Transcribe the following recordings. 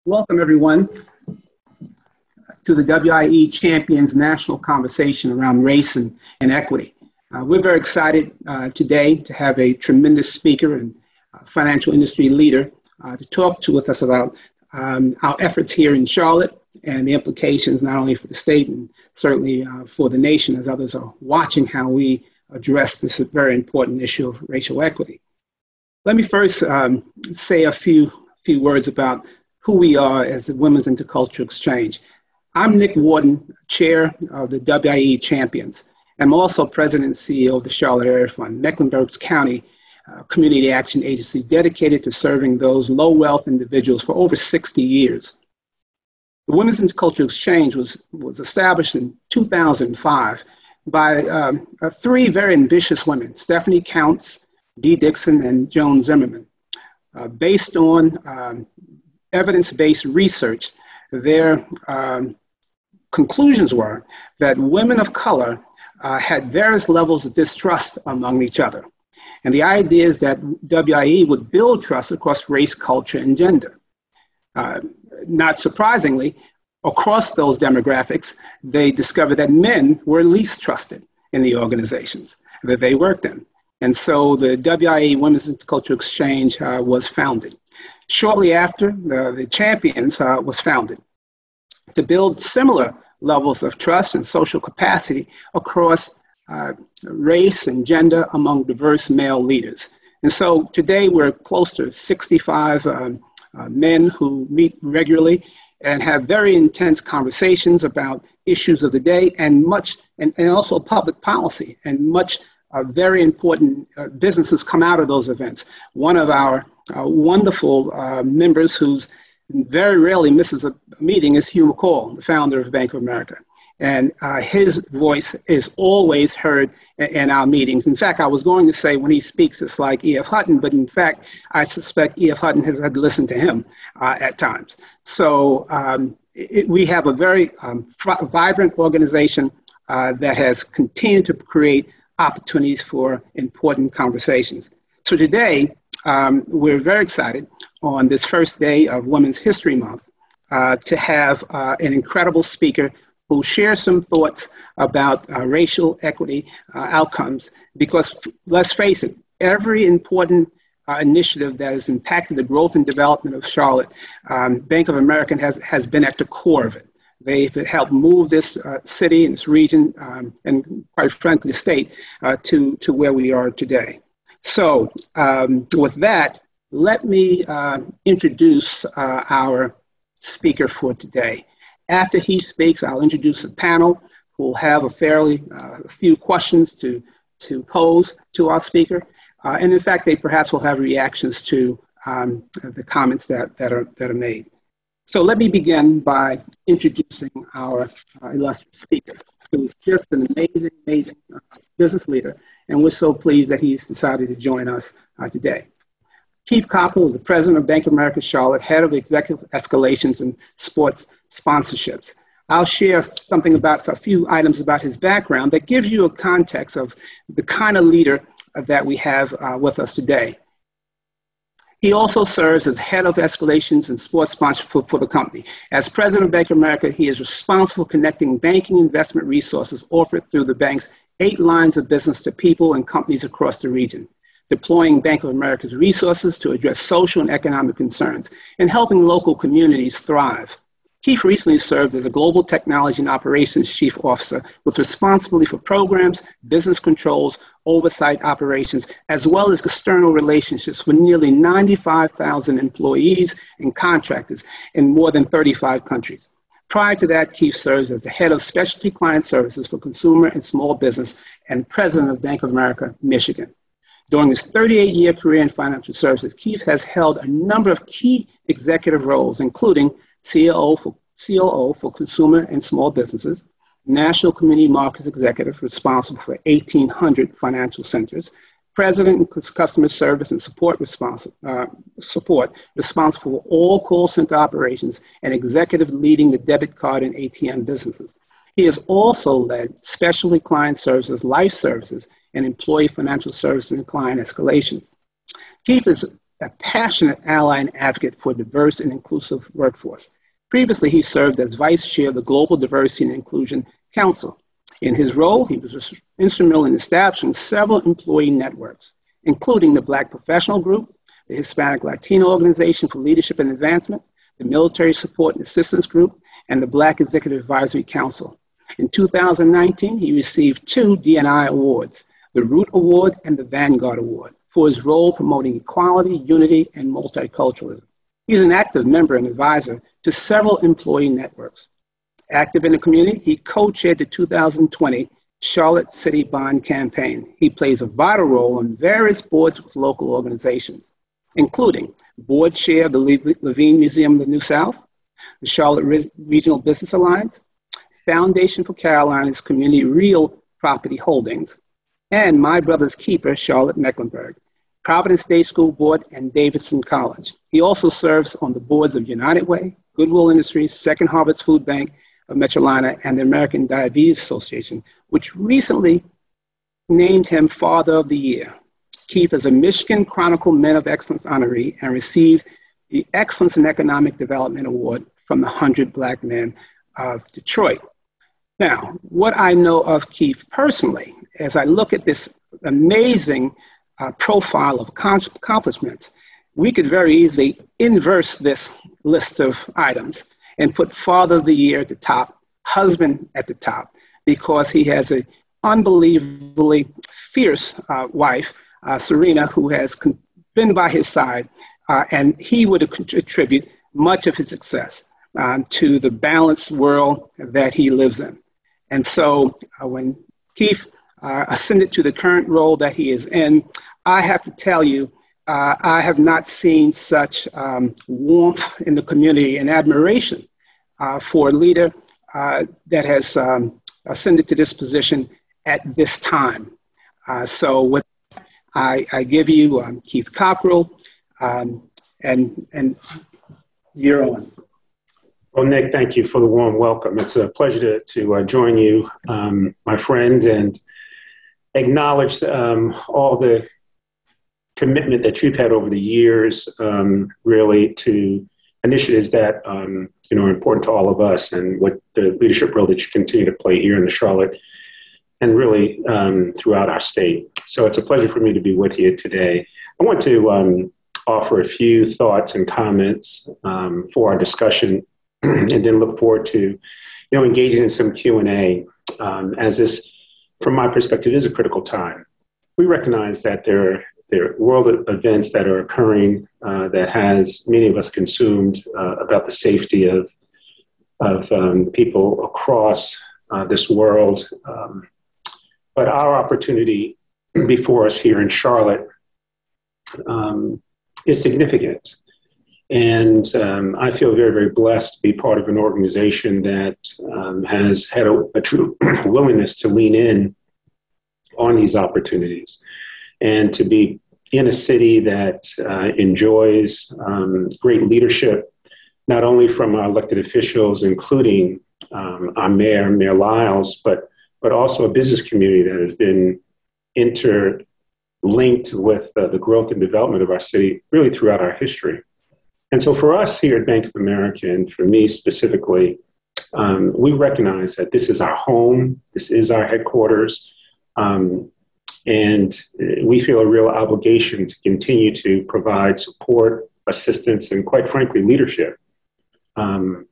Welcome, everyone, to the WIE Champions National Conversation around race and equity. We're very excited today to have a tremendous speaker and financial industry leader to talk with us about our efforts here in Charlotte and the implications not only for the state and certainly for the nation as others are watching how we address this very important issue of racial equity. Let me first say a few words about who we are as the Women's Intercultural Exchange. I'm Nick Wharton, chair of the WIE Champions. I'm also president and CEO of the Charlotte Area Fund, Mecklenburg County community action agency dedicated to serving those low-wealth individuals for over 60 years. The Women's Intercultural Exchange was established in 2005 by three very ambitious women, Stephanie Counts, Dee Dixon, and Joan Zimmerman. Based on evidence-based research, their conclusions were that women of color had various levels of distrust among each other. And the idea is that WIE would build trust across race, culture, and gender. Not surprisingly, across those demographics, they discovered that men were least trusted in the organizations that they worked in. And so the WIE Women's Intercultural Exchange was founded. Shortly after, the Champions was founded to build similar levels of trust and social capacity across race and gender among diverse male leaders. And so today we're close to 65 men who meet regularly and have very intense conversations about issues of the day and also public policy, and much very important businesses come out of those events. One of our wonderful members who's very rarely misses a meeting is Hugh McCall, the founder of Bank of America. And his voice is always heard in our meetings. In fact, I was going to say when he speaks, it's like E.F. Hutton, but in fact, I suspect E.F. Hutton has had to listen to him at times. So we have a very vibrant organization that has continued to create opportunities for important conversations. So today, we're very excited on this first day of Women's History Month to have an incredible speaker who share some thoughts about racial equity outcomes, because let's face it, every important initiative that has impacted the growth and development of Charlotte, Bank of America has been at the core of it. They've helped move this city and this region, and quite frankly, the state, to where we are today. So with that, let me introduce our speaker for today. After he speaks, I'll introduce a panel who will have a few questions to pose to our speaker. And in fact, they perhaps will have reactions to the comments that are made. So let me begin by introducing our illustrious speaker, who's just an amazing business leader, and we're so pleased that he's decided to join us today. Keith Koppel is the president of Bank of America Charlotte, head of executive escalations and sports sponsorships. I'll share a few items about his background that gives you a context of the kind of leader that we have with us today. He also serves as head of escalations and sports sponsorship for the company. As president of Bank of America, he is responsible for connecting banking investment resources offered through the bank's 8 lines of business to people and companies across the region, deploying Bank of America's resources to address social and economic concerns, and helping local communities thrive. Keith recently served as a global technology and operations chief officer with responsibility for programs, business controls, oversight operations, as well as external relationships for nearly 95,000 employees and contractors in more than 35 countries. Prior to that, Keith serves as the head of specialty client services for consumer and small business and president of Bank of America, Michigan. During his 38-year career in financial services, Keith has held a number of key executive roles, including COO for consumer and small businesses, National Community Markets Executive responsible for 1,800 financial centers, President and Customer Service and Support responsible for all call center operations, and executive leading the debit card and ATM businesses. He has also led specialty client services, life services, and employee financial services and client escalations. Keith is a passionate ally and advocate for a diverse and inclusive workforce. Previously, he served as vice chair of the Global Diversity and Inclusion Council. In his role, he was instrumental in establishing several employee networks, including the Black Professional Group, the Hispanic Latino Organization for Leadership and Advancement, the Military Support and Assistance Group, and the Black Executive Advisory Council. In 2019, he received 2 D&I awards, the Root Award and the Vanguard Award, for his role promoting equality, unity, and multiculturalism. He's an active member and advisor to several employee networks. Active in the community, he co-chaired the 2020 Charlotte City Bond Campaign. He plays a vital role on various boards with local organizations, including board chair of the Levine Museum of the New South, the Charlotte Regional Business Alliance, Foundation for Carolinas Community Real Property Holdings, and My Brother's Keeper, Charlotte Mecklenburg, Providence Day School Board, and Davidson College. He also serves on the boards of United Way, Goodwill Industries, Second Harvest Food Bank of Metrolina, and the American Diabetes Association, which recently named him Father of the Year. Keith is a Michigan Chronicle Men of Excellence honoree and received the Excellence in Economic Development Award from the 100 Black Men of Detroit. Now, what I know of Keith personally, as I look at this amazing profile of accomplishments, we could very easily inverse this list of items and put Father of the Year at the top, husband at the top, because he has an unbelievably fierce wife, Serena, who has been by his side, and he would attribute much of his success to the balanced world that he lives in. And so when Keith ascended to the current role that he is in, I have to tell you, I have not seen such warmth in the community and admiration for a leader that has ascended to this position at this time. So with I give you Keith Cockrell, and you're on. Well, Nick, thank you for the warm welcome. It's a pleasure to join you, my friend, and acknowledge all the commitment that you've had over the years, really, to initiatives that are important to all of us, and what the leadership role that you continue to play here in the Charlotte and really throughout our state. So it's a pleasure for me to be with you today. I want to offer a few thoughts and comments for our discussion, and then look forward to engaging in some Q&A, as this, from my perspective, is a critical time. We recognize that there are world events that are occurring that has many of us consumed about the safety of people across this world. But our opportunity before us here in Charlotte is significant. And I feel very, very blessed to be part of an organization that has had a true willingness to lean in on these opportunities, and to be in a city that enjoys great leadership, not only from our elected officials, including our mayor, Mayor Lyles, but also a business community that has been interlinked with the growth and development of our city really throughout our history. And so for us here at Bank of America, and for me specifically, we recognize that this is our home, this is our headquarters, and we feel a real obligation to continue to provide support, assistance, and quite frankly, leadership for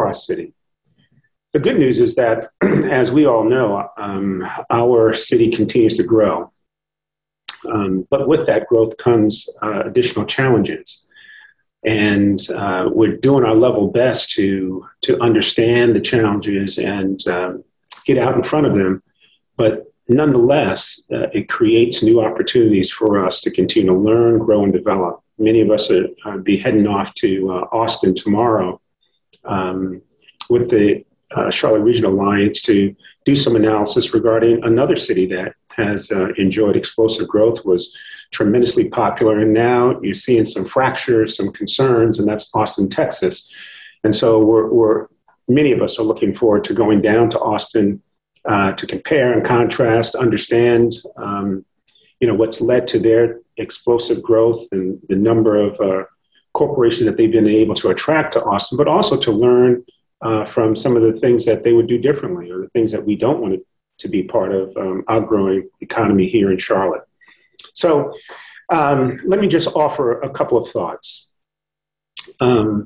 our city. The good news is that, as we all know, our city continues to grow. But with that growth comes additional challenges. And we're doing our level best to understand the challenges and get out in front of them. But nonetheless, it creates new opportunities for us to continue to learn, grow, and develop. Many of us will be heading off to Austin tomorrow with the Charlotte Regional Alliance to do some analysis regarding another city that has enjoyed explosive growth, was tremendously popular, and now you're seeing some fractures, some concerns, and that's Austin, Texas. And so many of us are looking forward to going down to Austin to compare and contrast, understand, what's led to their explosive growth and the number of corporations that they've been able to attract to Austin, but also to learn from some of the things that they would do differently, or the things that we don't want to be part of our growing economy here in Charlotte. So let me just offer a couple of thoughts. A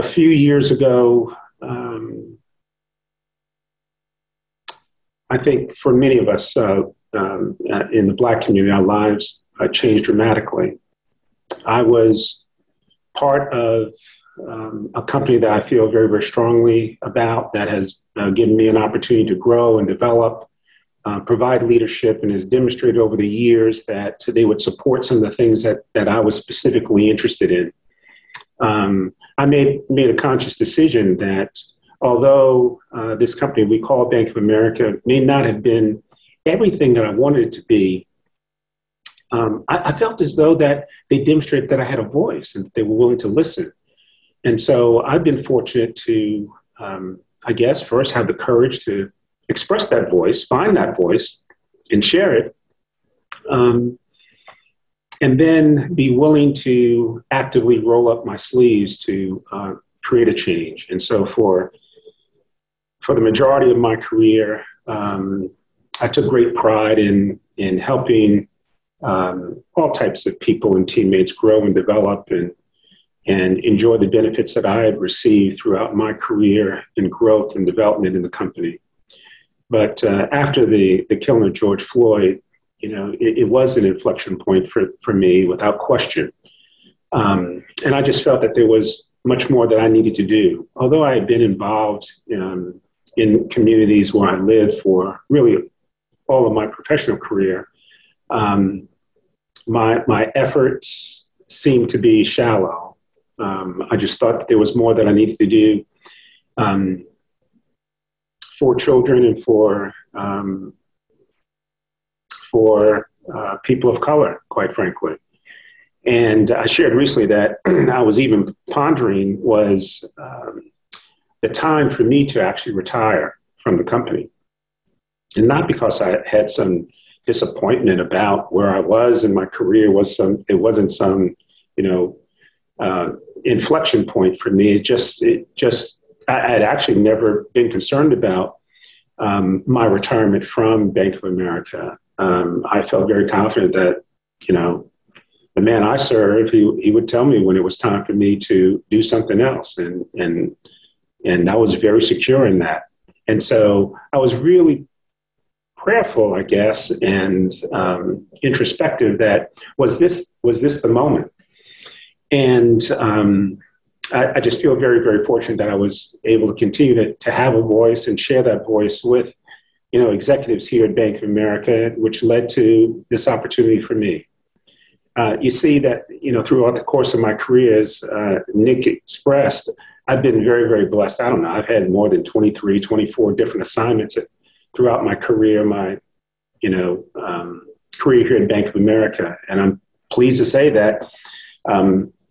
few years ago, I think for many of us in the Black community, our lives changed dramatically. I was part of a company that I feel very, very strongly about, that has given me an opportunity to grow and develop, provide leadership, and has demonstrated over the years that they would support some of the things that I was specifically interested in. I made a conscious decision that although this company we call Bank of America may not have been everything that I wanted it to be, I felt as though that they demonstrated that I had a voice and that they were willing to listen. And so I've been fortunate to, I guess, first have the courage to express that voice, find that voice, and share it. And then be willing to actively roll up my sleeves to create a change. And so for the majority of my career, I took great pride in helping all types of people and teammates grow and develop and enjoy the benefits that I had received throughout my career in growth and development in the company. But after the killing of George Floyd, it was an inflection point for me, without question. And I just felt that there was much more that I needed to do. Although I had been involved in communities where I lived for really all of my professional career, my efforts seemed to be shallow. I just thought that there was more that I needed to do for children and for people of color, quite frankly. And I shared recently that I was even pondering was the time for me to actually retire from the company. And not because I had some disappointment about where I was in my career, it wasn't some, inflection point for me. I had actually never been concerned about my retirement from Bank of America. I felt very confident that, the man I serve, he would tell me when it was time for me to do something else. And I was very secure in that. And so I was really prayerful, I guess, and introspective that was this the moment? And I just feel very, very fortunate that I was able to continue to have a voice and share that voice with, executives here at Bank of America, which led to this opportunity for me. You see that, throughout the course of my career, as Nick expressed, I've been very, very blessed. I don't know, I've had more than 23, 24 different assignments throughout my career, my, career here at Bank of America. And I'm pleased to say that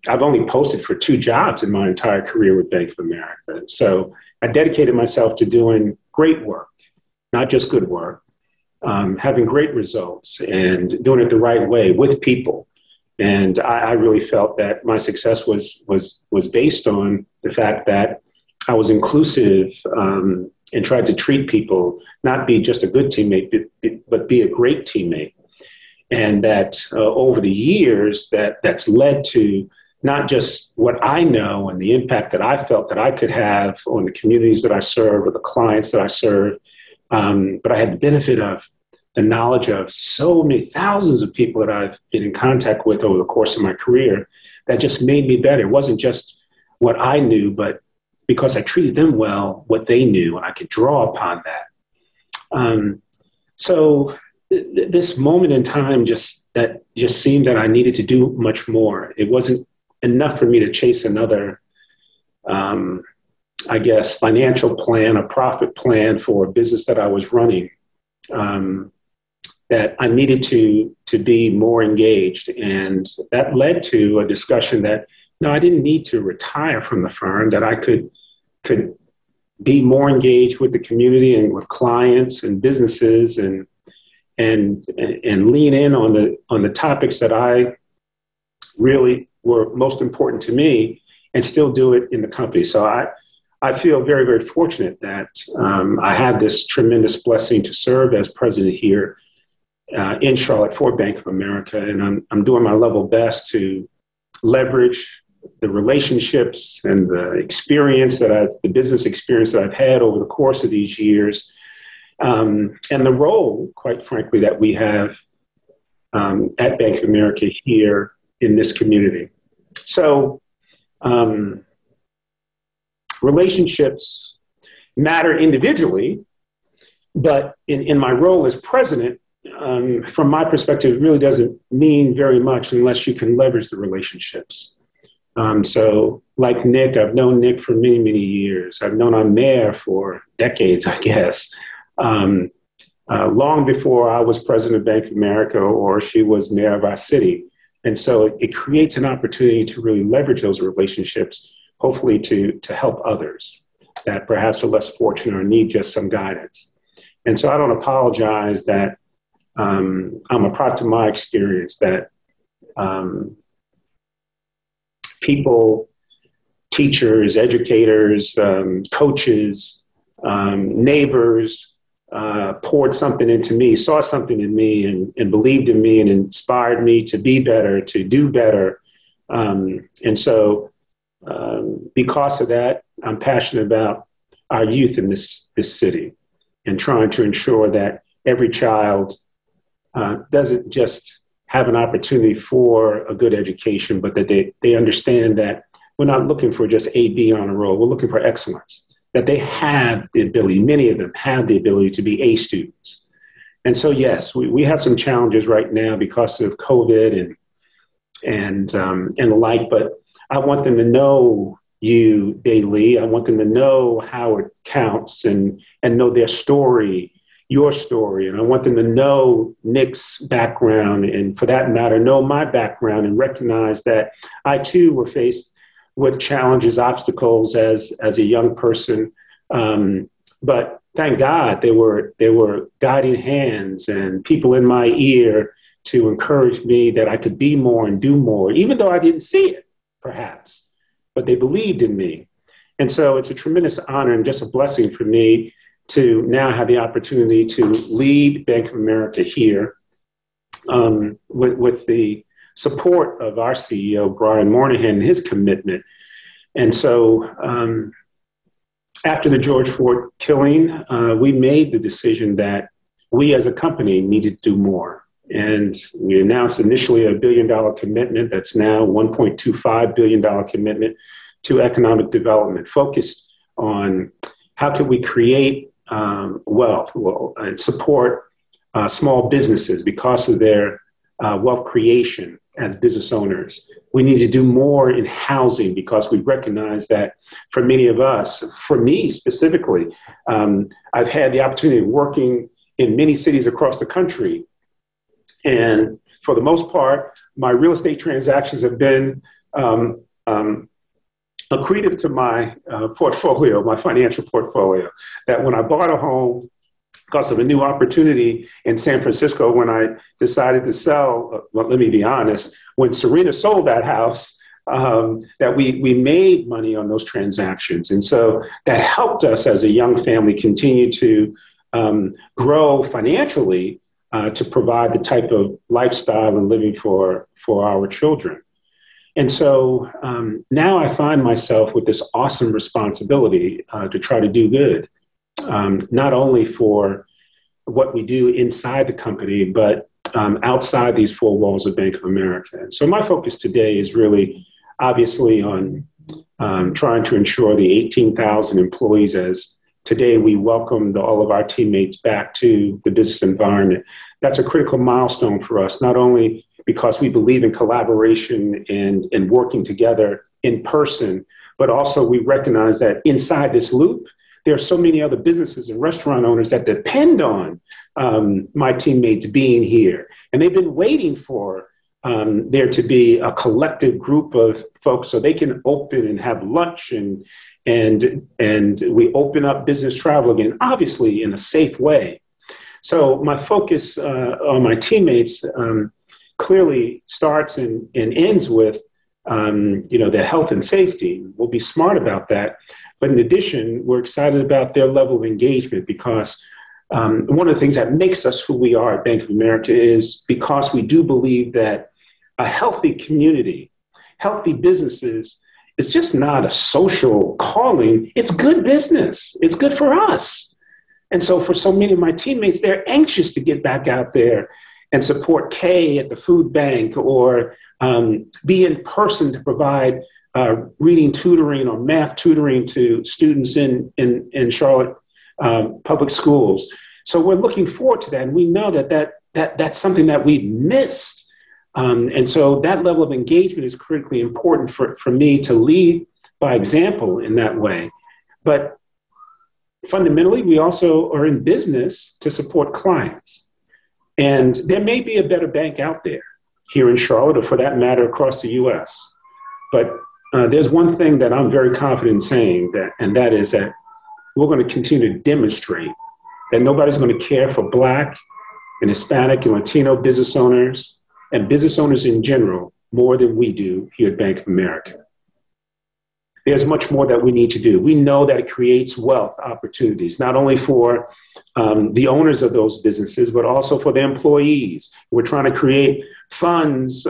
I've only posted for 2 jobs in my entire career with Bank of America. So I dedicated myself to doing great work, not just good work, having great results and doing it the right way with people. And I really felt that my success was based on the fact that I was inclusive and tried to treat people, not be just a good teammate, but be a great teammate. And that over the years, that's led to not just what I know and the impact that I felt that I could have on the communities that I serve or the clients that I serve, but I had the benefit of the knowledge of so many thousands of people that I've been in contact with over the course of my career that just made me better. It wasn't just what I knew, but because I treated them well, what they knew, and I could draw upon that. So this moment in time just seemed that I needed to do much more. It wasn't enough for me to chase another, I guess, financial plan, a profit plan for a business that I was running. That I needed to be more engaged. And that led to a discussion that, no, I didn't need to retire from the firm, that I could be more engaged with the community and with clients and businesses and and lean in on the topics that I really were most important to me, and still do it in the company. So I feel very, very fortunate that I had this tremendous blessing to serve as president here in Charlotte for Bank of America. And I'm doing my level best to leverage the relationships and the experience the business experience that I've had over the course of these years, and the role, quite frankly, that we have at Bank of America here in this community. So relationships matter individually, but in my role as president, from my perspective, it really doesn't mean very much unless you can leverage the relationships. So like Nick, I've known Nick for many, many years. I've known our mayor for decades, I guess, long before I was president of Bank of America or she was mayor of our city. And so it creates an opportunity to really leverage those relationships, hopefully to help others that perhaps are less fortunate or need just some guidance. And so I don't apologize that I'm a product of my experience, that people, teachers, educators, coaches, neighbors poured something into me, saw something in me and believed in me and inspired me to be better, to do better. And so because of that, I'm passionate about our youth in this city and trying to ensure that every child doesn't just have an opportunity for a good education, but that they understand that we're not looking for just A, B on a roll. We're looking for excellence, that they have the ability, many of them have the ability to be A students. And so, yes, we have some challenges right now because of COVID and the like, but I want them to know you daily. I want them to know how it counts and know their story, your story. And I want them to know Nick's background and, for that matter, know my background and recognize that I too were faced with challenges, obstacles as a young person. But thank God there were guiding hands and people in my ear to encourage me that I could be more and do more, even though I didn't see it, perhaps, but they believed in me. And so it's a tremendous honor and just a blessing for me to now have the opportunity to lead Bank of America here with the support of our CEO, Brian Moynihan, and his commitment. And so after the George Floyd killing, we made the decision that we as a company needed to do more. And we announced initially a $1 billion commitment that's now $1.25 billion commitment to economic development, focused on how can we create wealth and support small businesses because of their wealth creation as business owners. We need to do more in housing because we recognize that for many of us, for me specifically, I've had the opportunity of working in many cities across the country. And for the most part, my real estate transactions have been accretive to my portfolio, my financial portfolio, that when I bought a home because of a new opportunity in San Francisco, when I decided to sell, well, let me be honest, when Serena sold that house, that we made money on those transactions. And so that helped us as a young family continue to grow financially to provide the type of lifestyle and living for our children. And so now I find myself with this awesome responsibility to try to do good, not only for what we do inside the company, but outside these four walls of Bank of America. And so my focus today is really obviously on trying to ensure the 18,000 employees, as today we welcomed all of our teammates back to the business environment. That's a critical milestone for us, not only because we believe in collaboration and working together in person, but also we recognize that inside this loop, there are so many other businesses and restaurant owners that depend on my teammates being here. And they've been waiting for there to be a collective group of folks so they can open and have lunch and we open up business travel again, obviously in a safe way. So my focus on my teammates clearly starts and ends with their health and safety. We'll be smart about that. But in addition, we're excited about their level of engagement because one of the things that makes us who we are at Bank of America is because we do believe that a healthy community, healthy businesses, is just not a social calling. It's good business. It's good for us. And so for so many of my teammates, they're anxious to get back out there and support Kay at the food bank or be in person to provide reading tutoring or math tutoring to students in Charlotte public schools. So we're looking forward to that. And we know that's something that we've missed. And so that level of engagement is critically important for me to lead by example in that way. But fundamentally, we also are in business to support clients. And there may be a better bank out there here in Charlotte, or for that matter, across the US. But there's one thing that I'm very confident in saying, and that is that we're going to continue to demonstrate that nobody's going to care for Black and Hispanic and Latino business owners and business owners in general more than we do here at Bank of America. There's much more that we need to do. We know that it creates wealth opportunities, not only for the owners of those businesses, but also for the employees. We're trying to create funds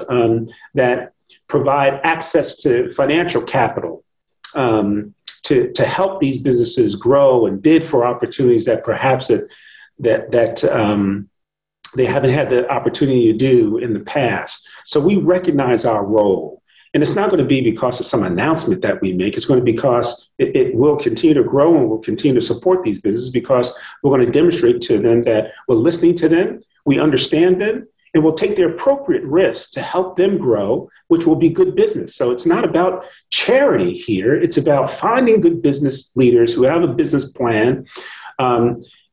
that provide access to financial capital to help these businesses grow and bid for opportunities that perhaps they haven't had the opportunity to do in the past. So we recognize our role. And it's not going to be because of some announcement that we make. It's going to be because it will continue to grow and we'll continue to support these businesses because we're going to demonstrate to them that we're listening to them, we understand them, and we'll take the appropriate risks to help them grow, which will be good business. So it's not about charity here. It's about finding good business leaders who have a business plan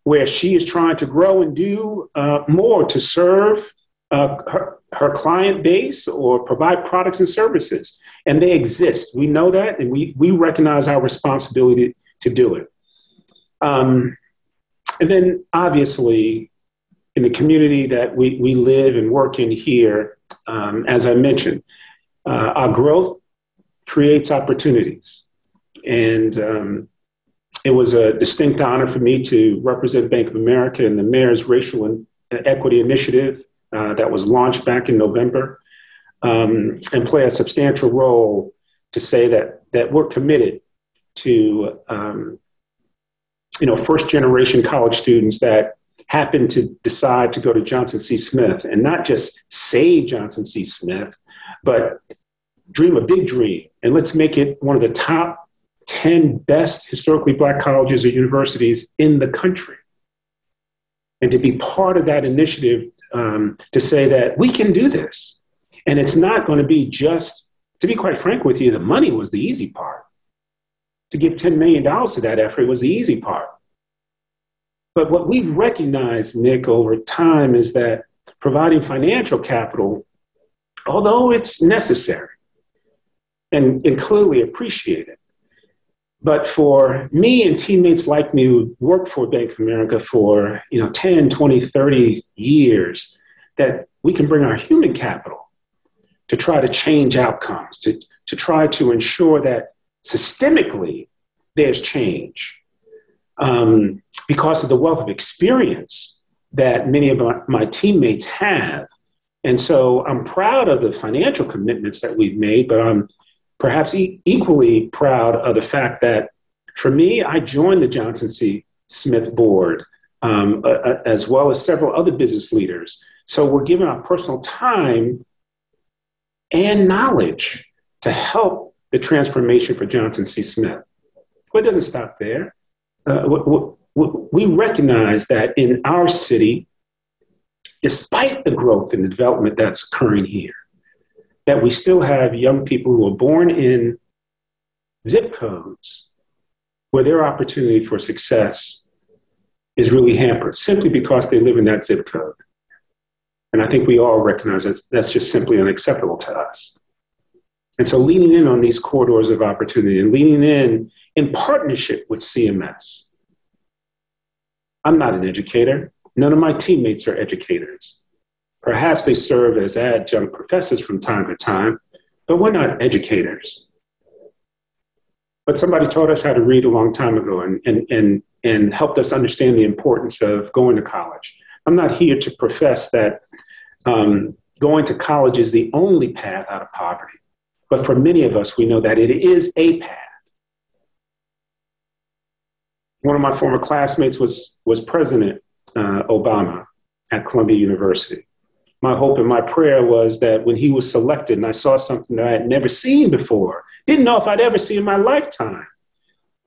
where she is trying to grow and do more to serve her client base or provide products and services. And they exist. We know that, and we recognize our responsibility to do it. And then obviously, in the community that we live and work in here, as I mentioned, our growth creates opportunities. And it was a distinct honor for me to represent Bank of America in the Mayor's Racial Equity Initiative that was launched back in November, and play a substantial role to say that we're committed to first generation college students that happen to decide to go to Johnson C. Smith, and not just save Johnson C. Smith, but dream a big dream. And let's make it one of the top 10 best historically Black colleges or universities in the country. And to be part of that initiative to say that we can do this. And it's not going to be just, to be quite frank with you, the money was the easy part. To give $10 million to that effort was the easy part. But what we've recognized, Nick, over time is that providing financial capital, although it's necessary and clearly appreciated, but for me and teammates like me who worked for Bank of America for 10, 20, 30 years, that we can bring our human capital to try to change outcomes, to try to ensure that systemically there's change because of the wealth of experience that many of my teammates have. And so I'm proud of the financial commitments that we've made, but I'm perhaps equally proud of the fact that, for me, I joined the Johnson C. Smith board, as well as several other business leaders. So we're giving our personal time and knowledge to help the transformation for Johnson C. Smith. But it doesn't stop there. We recognize that in our city, despite the growth and the development that's occurring here, that we still have young people who are born in zip codes where their opportunity for success is really hampered simply because they live in that zip code. And I think we all recognize that's just simply unacceptable to us. And so leaning in on these corridors of opportunity and leaning in partnership with CMS. I'm not an educator. None of my teammates are educators. Perhaps they serve as adjunct professors from time to time, but we're not educators. But somebody taught us how to read a long time ago and helped us understand the importance of going to college. I'm not here to profess that going to college is the only path out of poverty. But for many of us, we know that it is a path. One of my former classmates was President Obama at Columbia University. My hope and my prayer was that when he was selected and I saw something that I had never seen before, didn't know if I'd ever see in my lifetime,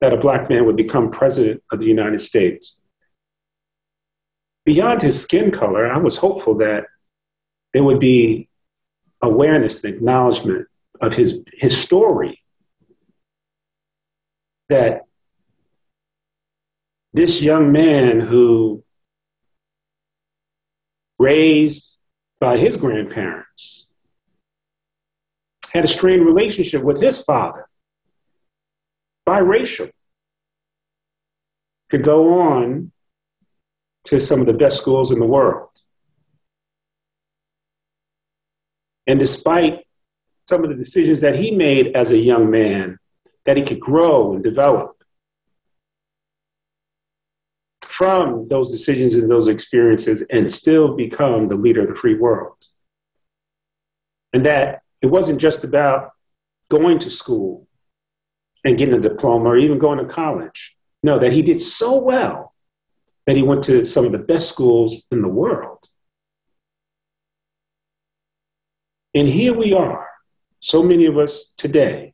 that a Black man would become president of the United States. Beyond his skin color, I was hopeful that there would be awareness and acknowledgement of his story, that this young man who raised by his grandparents had a strained relationship with his father, biracial, could go on to some of the best schools in the world. And despite some of the decisions that he made as a young man, that he could grow and develop from those decisions and those experiences and still become the leader of the free world. And that it wasn't just about going to school and getting a diploma or even going to college. No, that he did so well that he went to some of the best schools in the world. And here we are, so many of us today,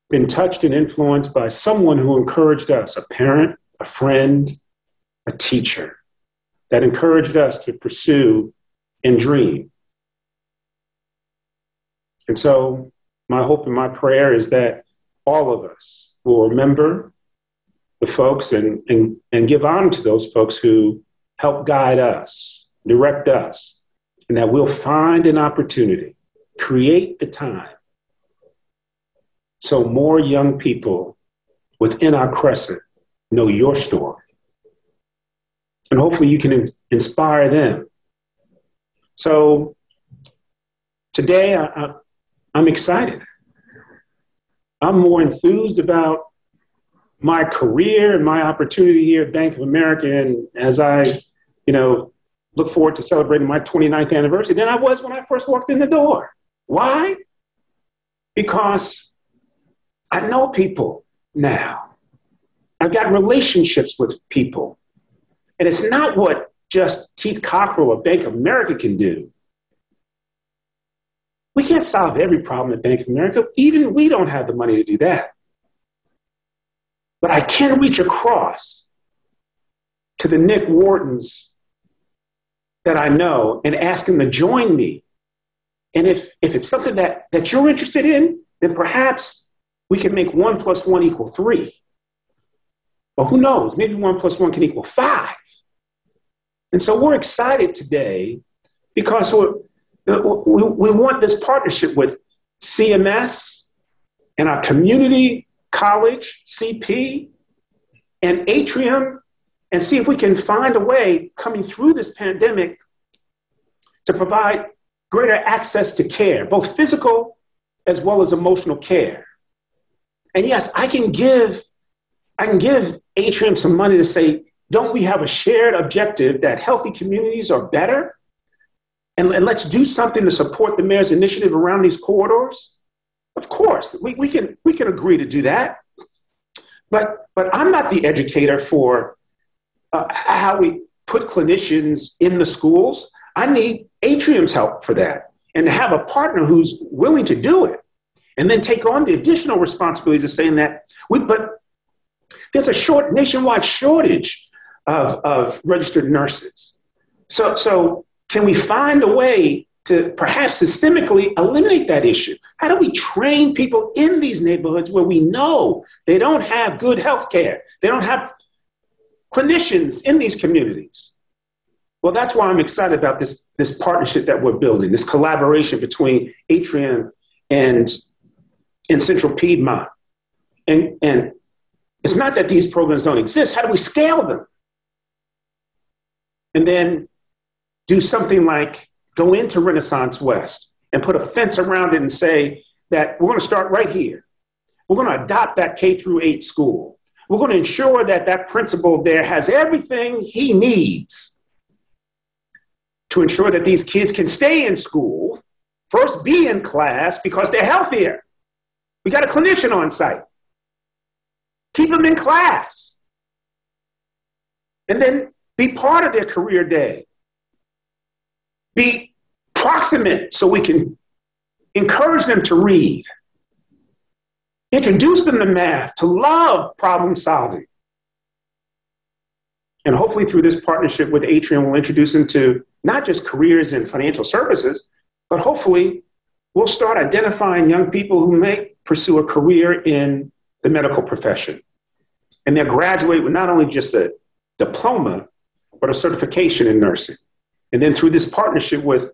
been touched and influenced by someone who encouraged us, a parent, a friend, a teacher, that encouraged us to pursue and dream. And so my hope and my prayer is that all of us will remember the folks and give honor to those folks who help guide us, direct us, and that we'll find an opportunity, create the time, so more young people within our crescent know your story. And hopefully you can inspire them. So today I'm excited. I'm more enthused about my career and my opportunity here at Bank of America, and as I, look forward to celebrating my 29th anniversary than I was when I first walked in the door. Why? Because I know people now. I've got relationships with people. And it's not what just Keith Cockrell of Bank of America can do. We can't solve every problem at Bank of America. Even we don't have the money to do that. But I can reach across to the Nick Whartons that I know and ask them to join me. And if it's something that you're interested in, then perhaps we can make 1 + 1 = 3. Or who knows, maybe 1 + 1 can equal 5. And so we're excited today because we want this partnership with CMS and our community college, CP, and Atrium, and see if we can find a way coming through this pandemic to provide greater access to care, both physical as well as emotional care. And yes, I can give Atrium some money to say, don't we have a shared objective that healthy communities are better? And let's do something to support the mayor's initiative around these corridors. Of course, we can agree to do that. But I'm not the educator for how we put clinicians in the schools. I need Atrium's help for that, and to have a partner who's willing to do it, and then take on the additional responsibilities of saying that but there's a nationwide shortage of registered nurses. So can we find a way to perhaps systemically eliminate that issue? How do we train people in these neighborhoods where we know they don't have good health care? They don't have clinicians in these communities. Well, that's why I'm excited about this partnership that we're building, this collaboration between Atrium and Central Piedmont. And it's not that these programs don't exist. How do we scale them? and then do something like go into Renaissance West and put a fence around it and say that we're going to start right here. We're going to adopt that K through 8 school. We're going to ensure that that principal there has everything he needs to ensure that these kids can stay in school, first be in class because they're healthier. We got a clinician on site. Keep them in class. And then be part of their career day. Be proximate so we can encourage them to read. Introduce them to math, to love problem solving. And hopefully through this partnership with Atrium, we'll introduce them to not just careers in financial services, but hopefully we'll start identifying young people who may pursue a career in the medical profession. And they'll graduate with not only just a diploma, but a certification in nursing. And then through this partnership with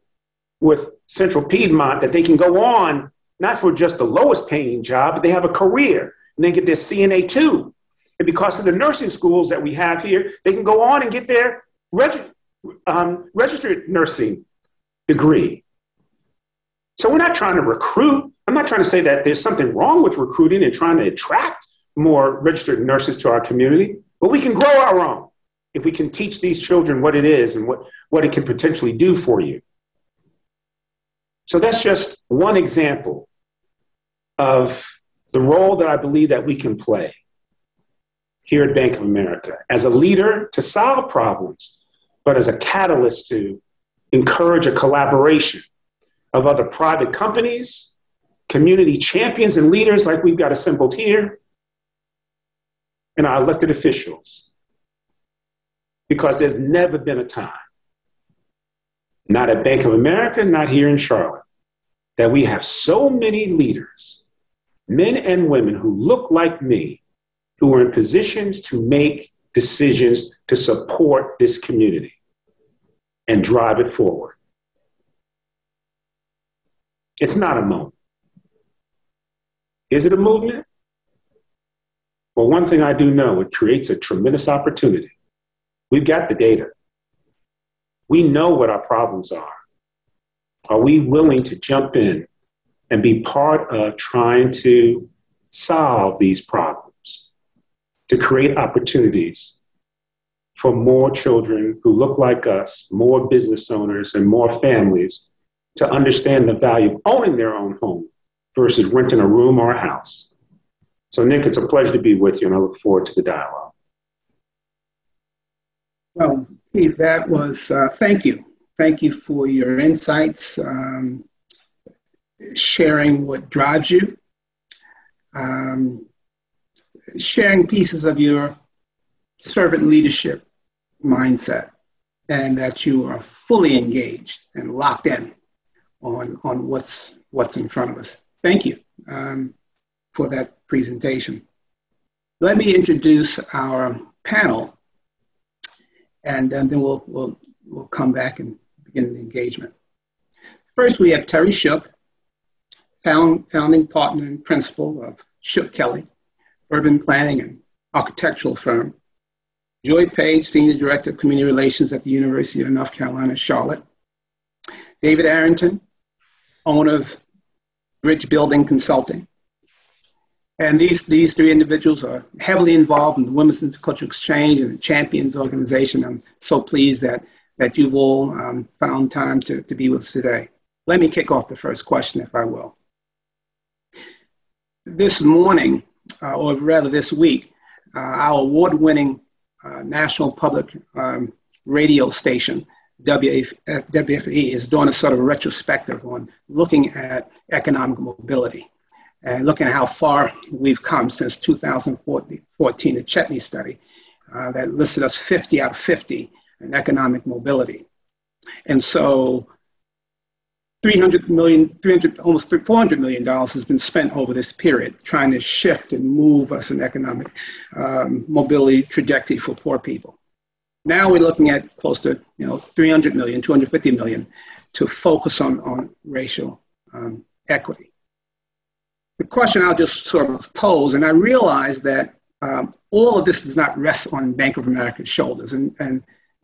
Central Piedmont, that they can go on, not for just the lowest paying job, but they have a career and they get their CNA too. And because of the nursing schools that we have here, they can go on and get their registered nursing degree. So we're not trying to recruit. I'm not trying to say that there's something wrong with recruiting and trying to attract more registered nurses to our community, but we can grow our own if we can teach these children what it is and what it can potentially do for you. So that's just one example of the role that I believe that we can play here at Bank of America as a leader to solve problems, but as a catalyst to encourage a collaboration of other private companies, community champions and leaders like we've got assembled here, and our elected officials. Because there's never been a time, not at Bank of America, not here in Charlotte, that we have so many leaders, men and women who look like me, who are in positions to make decisions to support this community and drive it forward. It's not a moment. Is it a movement? Well, one thing I do know, it creates a tremendous opportunity. We've got the data. We know what our problems are. Are we willing to jump in and be part of trying to solve these problems, to create opportunities for more children who look like us, more business owners, and more families to understand the value of owning their own home versus renting a room or a house? So, Nick, it's a pleasure to be with you, and I look forward to the dialogue. Well, Keith, that was, thank you. Thank you for your insights, sharing what drives you, sharing pieces of your servant leadership mindset, and that you are fully engaged and locked in on what's in front of us. Thank you for that presentation. Let me introduce our panel, and then we'll come back and begin the engagement. First, we have Terry Shook, founding partner and principal of Shook Kelly, urban planning and architectural firm. Joy Page, Senior Director of Community Relations at the University of North Carolina, Charlotte. David Arrington, owner of Bridge Building Consulting. And these three individuals are heavily involved in the Women's Intercultural Exchange and the Champions organization. I'm so pleased that you've all found time to be with us today. Let me kick off the first question, if I will. This morning, or rather this week, our award-winning national public radio station, WFE, is doing a sort of a retrospective on looking at economic mobility and looking at how far we've come since 2014, the Chetney study that listed us 50 out of 50 in economic mobility. And so almost $400 million has been spent over this period trying to shift and move us in economic mobility trajectory for poor people. Now we're looking at close to 300 million, 250 million to focus on racial equity. The question I'll just sort of pose, and I realize that all of this does not rest on Bank of America's shoulders, and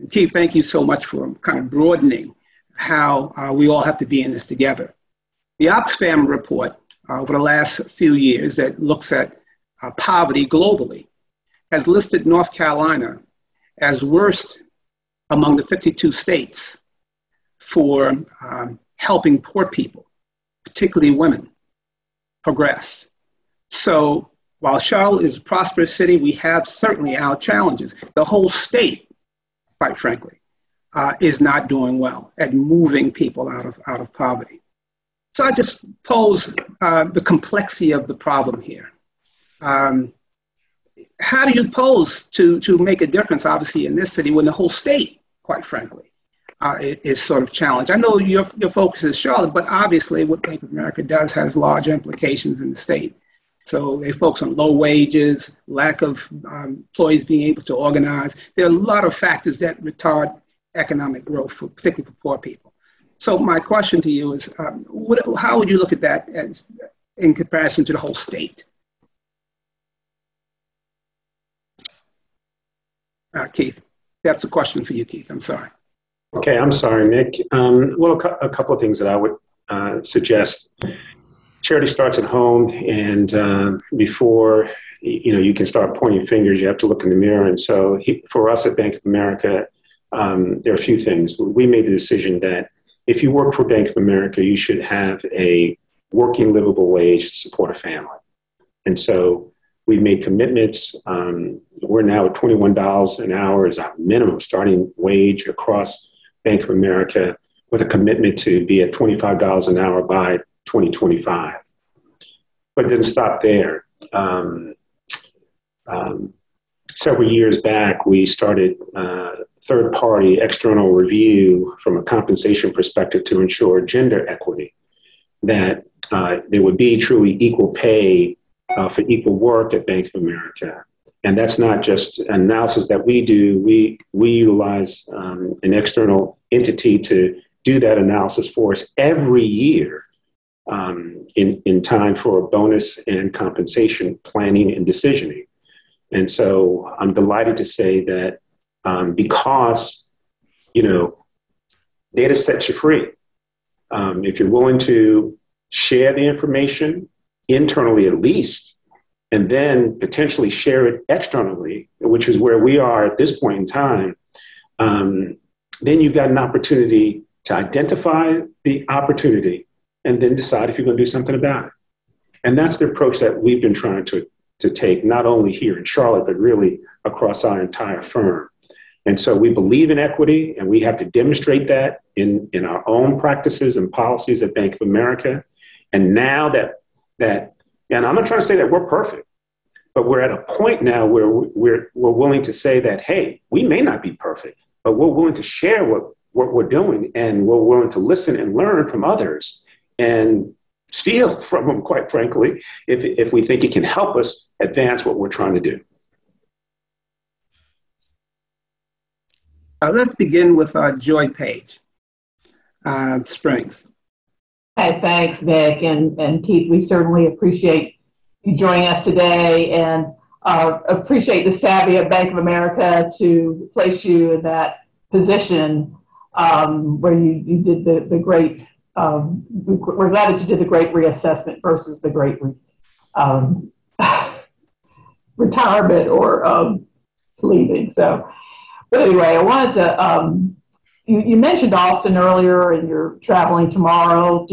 Keith, thank you so much for kind of broadening how we all have to be in this together. The Oxfam report over the last few years that looks at poverty globally has listed North Carolina as worst among the 52 states for helping poor people, particularly women, progress. So while Charlotte is a prosperous city, we have certainly our challenges. The whole state, quite frankly, is not doing well at moving people out of poverty. So I just pose the complexity of the problem here. How do you pose to make a difference, obviously, in this city when the whole state, quite frankly, is sort of challenged? I know your focus is Charlotte, but obviously what Bank of America does has large implications in the state. So they focus on low wages, lack of employees being able to organize. There are a lot of factors that retard economic growth, particularly for poor people. So my question to you is, how would you look at that as in comparison to the whole state? Keith, that's a question for you, Keith. I'm sorry. Okay, I'm sorry, Nick. Well, a couple of things that I would suggest. Charity starts at home, and before you can start pointing fingers, you have to look in the mirror. And so, for us at Bank of America, there are a few things. We made the decision that if you work for Bank of America, you should have a working, livable wage to support a family. And so, we made commitments. We're now at $21 an hour as our minimum starting wage across Bank of America, with a commitment to be at $25 an hour by 2025. But it didn't stop there. Several years back, we started third-party external review from a compensation perspective to ensure gender equity, that there would be truly equal pay for equal work at Bank of America. And that's not just an analysis that we do. We utilize an external entity to do that analysis for us every year in time for bonus and compensation planning and decisioning. And so I'm delighted to say that because, data sets you free. If you're willing to share the information internally at least, and then potentially share it externally, which is where we are at this point in time, then you've got an opportunity to identify the opportunity and then decide if you're going to do something about it. And that's the approach that we've been trying to take, not only here in Charlotte, but really across our entire firm. And so we believe in equity, and we have to demonstrate that in our own practices and policies at Bank of America. And now that and I'm not trying to say that we're perfect, but we're at a point now where we're willing to say that, hey, we may not be perfect, but we're willing to share what we're doing, and we're willing to listen and learn from others and steal from them, quite frankly, if we think it can help us advance what we're trying to do. Let's begin with Joy Page, Springs. Hey, thanks, Nick and Keith. We certainly appreciate you joining us today, and appreciate the savvy of Bank of America to place you in that position where you did the great. We're glad that you did the great reassessment versus the great retirement or leaving. So, but anyway, I wanted to. You mentioned Austin earlier, and you're traveling tomorrow.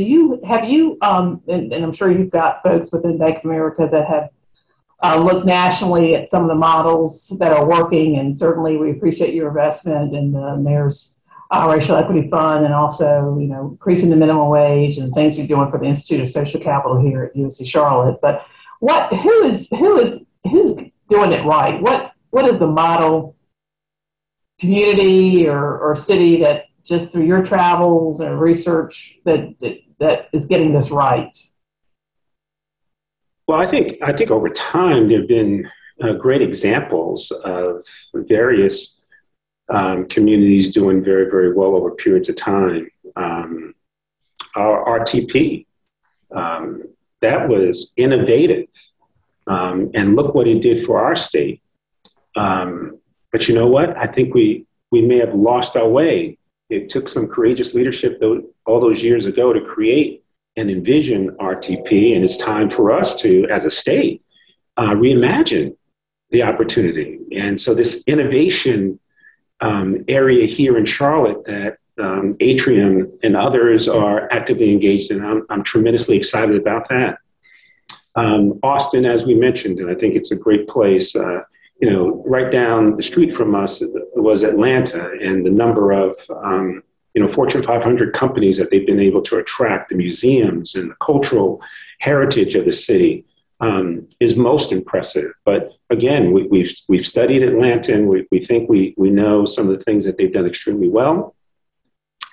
Have you, and I'm sure you've got folks within Bank of America that have looked nationally at some of the models that are working, and certainly we appreciate your investment in the Mayor's Racial Equity Fund, and also, increasing the minimum wage and things you're doing for the Institute of Social Capital here at UNC Charlotte. But who's doing it right? What is the model community or city that just through your travels and research that is getting this right? Well, I think over time there have been great examples of various communities doing very, very well over periods of time. Our RTP, that was innovative, and look what it did for our state. But you know what? I think we we may have lost our way. It took some courageous leadership all those years ago to create and envision RTP, and it's time for us to, as a state, reimagine the opportunity. And so this innovation area here in Charlotte that Atrium and others are actively engaged in, I'm tremendously excited about that. Austin, as we mentioned, and I think it's a great place, right down the street from us was Atlanta, and the number of Fortune 500 companies that they've been able to attract, the museums and the cultural heritage of the city is most impressive. But again, we've studied Atlanta, and we think we know some of the things that they've done extremely well.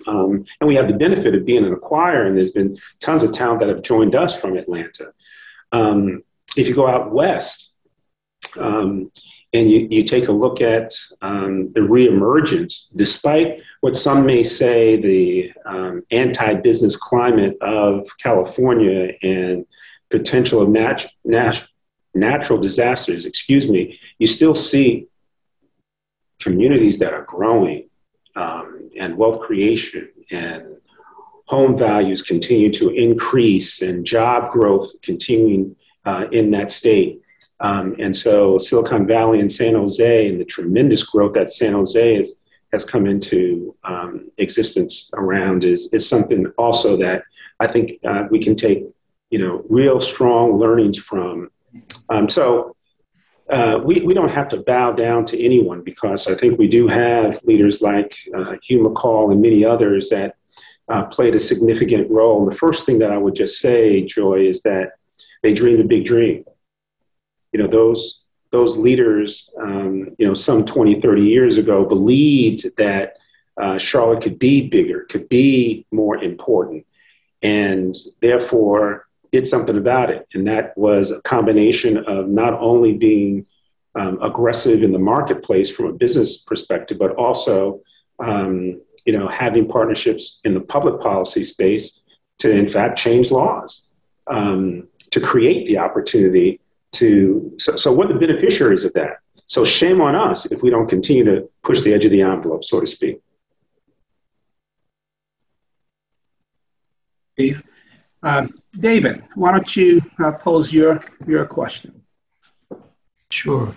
And we have the benefit of being an acquirer, and there's been tons of talent that have joined us from Atlanta. If you go out west, and you take a look at the reemergence, despite what some may say the anti-business climate of California and potential of natural disasters, you still see communities that are growing, and wealth creation and home values continue to increase, and job growth continuing in that state. And so Silicon Valley and San Jose, and the tremendous growth that San Jose has come into existence around is something also that I think we can take, real strong learnings from. So we don't have to bow down to anyone, because I think we do have leaders like Hugh McCall and many others that played a significant role. And the first thing that I would just say, Joy, is that they dreamed a big dream. Those leaders, some 20, 30 years ago believed that Charlotte could be bigger, could be more important, and therefore did something about it. And that was a combination of not only being aggressive in the marketplace from a business perspective, but also, having partnerships in the public policy space to, in fact, change laws, to create the opportunity so we're the beneficiaries of that. So shame on us if we don't continue to push the edge of the envelope, so to speak. David, why don't you pose your question? Sure.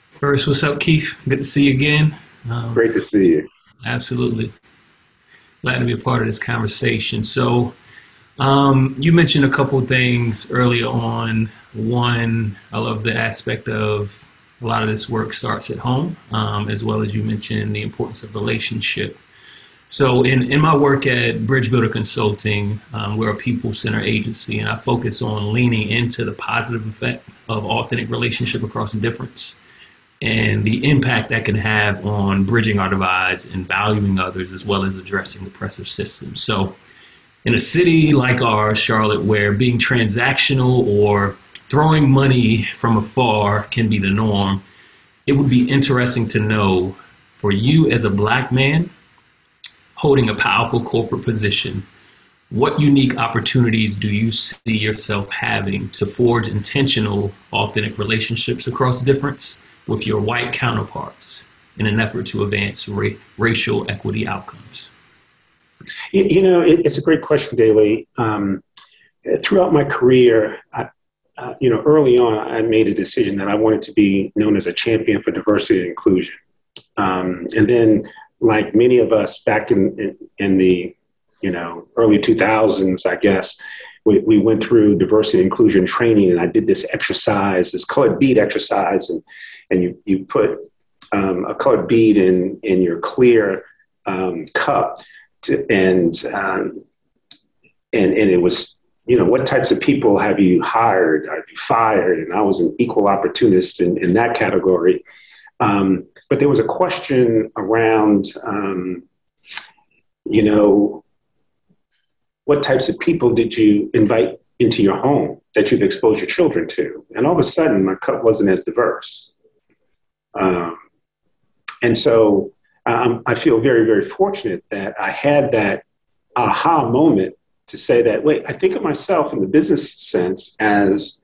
First, what's up, Keith? Good to see you again. Great to see you. Absolutely. Glad to be a part of this conversation. So you mentioned a couple of things earlier on. One, I love the aspect of a lot of this work starts at home, as well as you mentioned the importance of relationship. So in my work at Bridge Builder Consulting, we're a people-centered agency, and I focus on leaning into the positive effect of authentic relationship across difference and the impact that can have on bridging our divides and valuing others, as well as addressing oppressive systems. So in a city like ours, Charlotte, where being transactional or throwing money from afar can be the norm, it would be interesting to know, for you as a Black man holding a powerful corporate position, what unique opportunities do you see yourself having to forge intentional, authentic relationships across difference with your white counterparts in an effort to advance racial equity outcomes? It's a great question, Daley. Throughout my career, early on, I made a decision that I wanted to be known as a champion for diversity and inclusion. And then, like many of us back in the early 2000s, I guess, we went through diversity and inclusion training, and I did this exercise, this colored bead exercise, and you put a colored bead in your clear cup, and it was, what types of people have you hired? Have you fired? And I was an equal opportunist in that category. But there was a question around, what types of people did you invite into your home that you've exposed your children to? And all of a sudden, my cup wasn't as diverse. And so I feel very, very fortunate that I had that aha moment to say that, wait, I think of myself in the business sense as,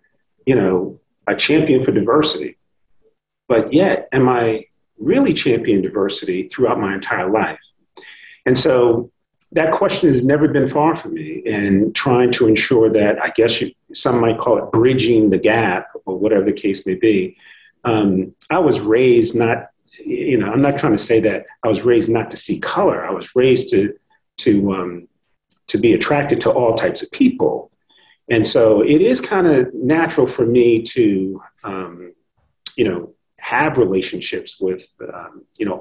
a champion for diversity, but yet am I really championed diversity throughout my entire life. And so that question has never been far from me, and trying to ensure that, I guess some might call it bridging the gap, or whatever the case may be. I was raised not, I'm not trying to say that I was raised not to see color. I was raised to be attracted to all types of people. And so it is kind of natural for me to, have relationships with,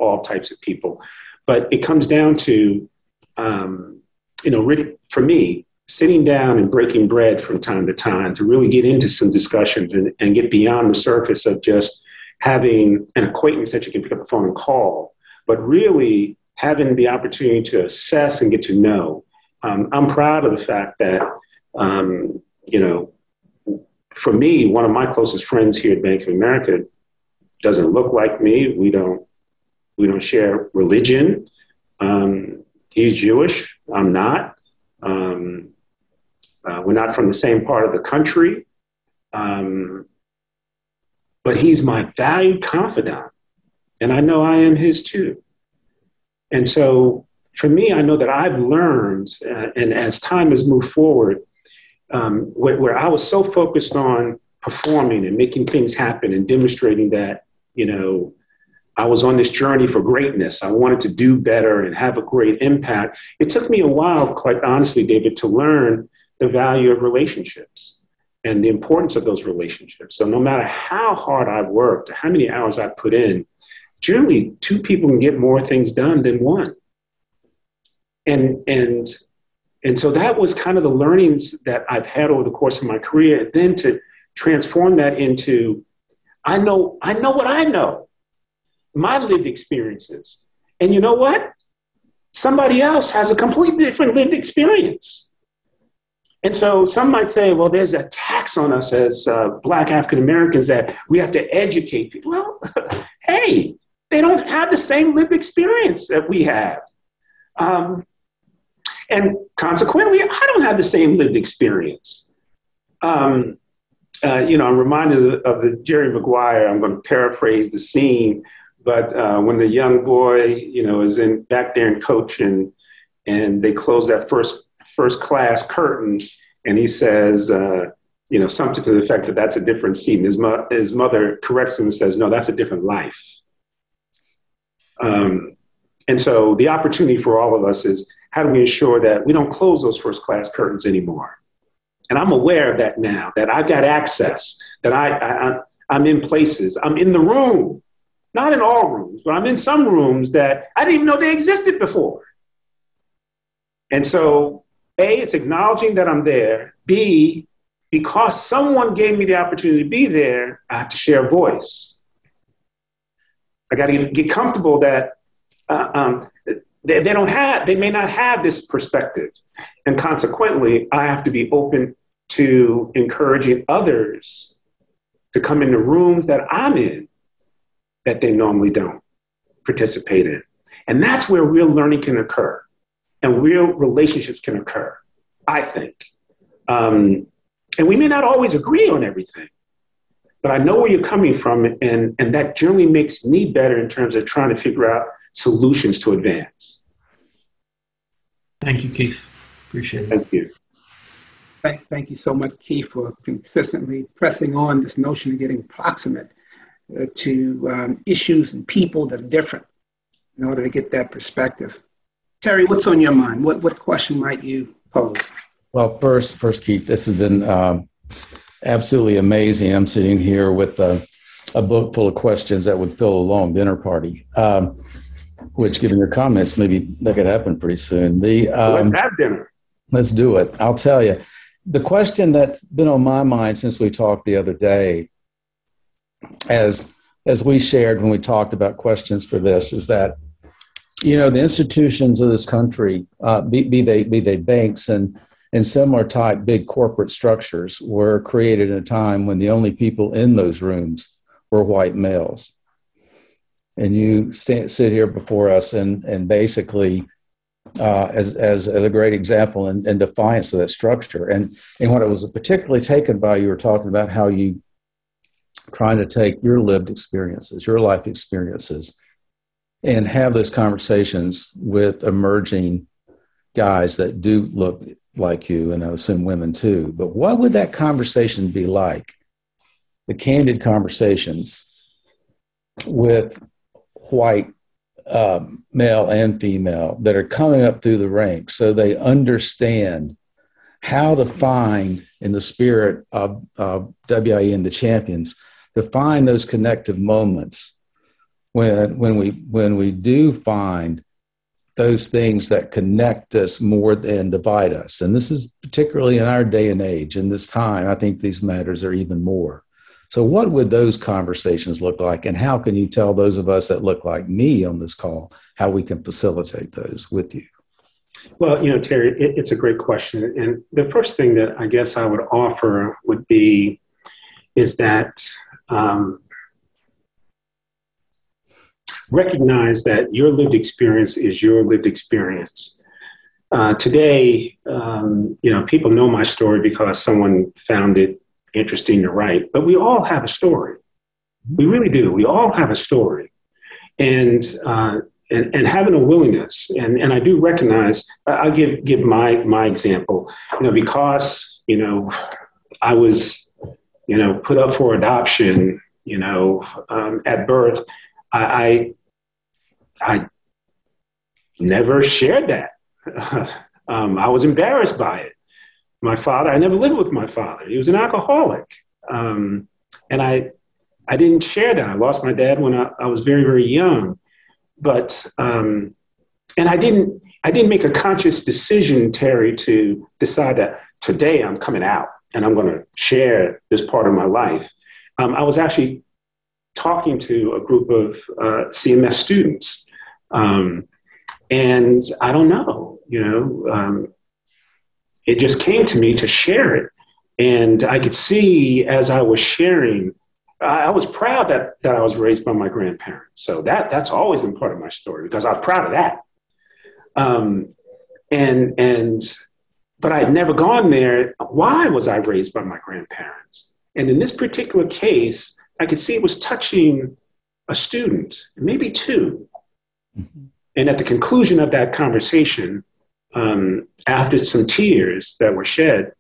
all types of people. But it comes down to, really, for me, sitting down and breaking bread from time to time to really get into some discussions and get beyond the surface of just having an acquaintance that you can pick up the phone and call, but really having the opportunity to assess and get to know. I'm proud of the fact that, for me, one of my closest friends here at Bank of America doesn't look like me. We don't share religion. He's Jewish. I'm not. We're not from the same part of the country. But he's my valued confidant, and I know I am his too. And so for me, I know that I've learned, and as time has moved forward, where I was so focused on performing and making things happen and demonstrating that, I was on this journey for greatness. I wanted to do better and have a great impact. It took me a while, quite honestly, David, to learn the value of relationships and the importance of those relationships. So no matter how hard I've worked, how many hours I've put in, generally two people can get more things done than one. And so that was kind of the learnings that I've had over the course of my career. And then to transform that into, I know what I know, my lived experiences. And you know what? Somebody else has a completely different lived experience. And so some might say, well, there's a tax on us as Black African Americans that we have to educate people. Well, hey, they don't have the same lived experience that we have. And consequently, I don't have the same lived experience. I'm reminded of the Jerry Maguire. I'm going to paraphrase the scene, but when the young boy, is back there in coach and they close that first class curtain, and he says, something to the effect that that's a different scene. His mother corrects him and says, no, that's a different life. And so the opportunity for all of us is, how do we ensure that we don't close those first class curtains anymore? And I'm aware of that now, that I've got access, that I'm in places, I'm in the room, not in all rooms, but I'm in some rooms that I didn't even know they existed before. And so, A, it's acknowledging that I'm there. B, because someone gave me the opportunity to be there, I have to share a voice. I got to get comfortable that they may not have this perspective. And consequently, I have to be open to encouraging others to come into rooms that I'm in that they normally don't participate in. And that's where real learning can occur and real relationships can occur, I think. And we may not always agree on everything, but I know where you're coming from, and that generally makes me better in terms of trying to figure out solutions to advance. Thank you, Keith. Appreciate it. Thank you. Thank you so much, Keith, for consistently pressing on this notion of getting proximate to issues and people that are different in order to get that perspective. Terry, what's on your mind? What question might you pose? Well, first, Keith, this has been absolutely amazing. I'm sitting here with a book full of questions that would fill a long dinner party, which, given your comments, maybe that could happen pretty soon. Let's have dinner. Let's do it. I'll tell you. The question that's been on my mind since we talked the other day, as we shared when we talked about questions for this, is that, the institutions of this country, be they banks and similar type big corporate structures, were created at a time when the only people in those rooms were white males. And you sit here before us and basically as a great example and defiance of that structure. And what it was particularly taken by, you were talking about how you trying to take your lived experiences, your life experiences, and have those conversations with emerging guys that do look like you, and I assume women too. But what would that conversation be like? The candid conversations with white male and female that are coming up through the ranks, so they understand how to find, in the spirit of WIE and the champions, to find those connective moments when we do find those things that connect us more than divide us. And this is particularly in our day and age, in this time, I think these matters are even more. So what would those conversations look like? And how can you tell those of us that look like me on this call how we can facilitate those with you? Well, you know, Terry, it's a great question. And the first thing that I guess I would offer is that recognize that your lived experience is your lived experience. Today, you know, people know my story because someone found it interesting to write, but we all have a story. We really do. We all have a story. And having a willingness, and I do recognize, I'll give my example, you know, because, you know, I was, you know, put up for adoption, you know, at birth, I never shared that. I was embarrassed by it. My father, I never lived with my father. He was an alcoholic. And I didn't share that. I lost my dad when I was very, very young. But, and I didn't make a conscious decision, Terry, to decide that today I'm coming out and I'm going to share this part of my life. I was actually talking to a group of CMS students. And I don't know, you know, it just came to me to share it. And I could see as I was sharing, I was proud that I was raised by my grandparents. So that's always been part of my story because I was proud of that. But I had never gone there. Why was I raised by my grandparents? And in this particular case, I could see it was touching a student, maybe two. Mm-hmm. And at the conclusion of that conversation, after some tears that were shed,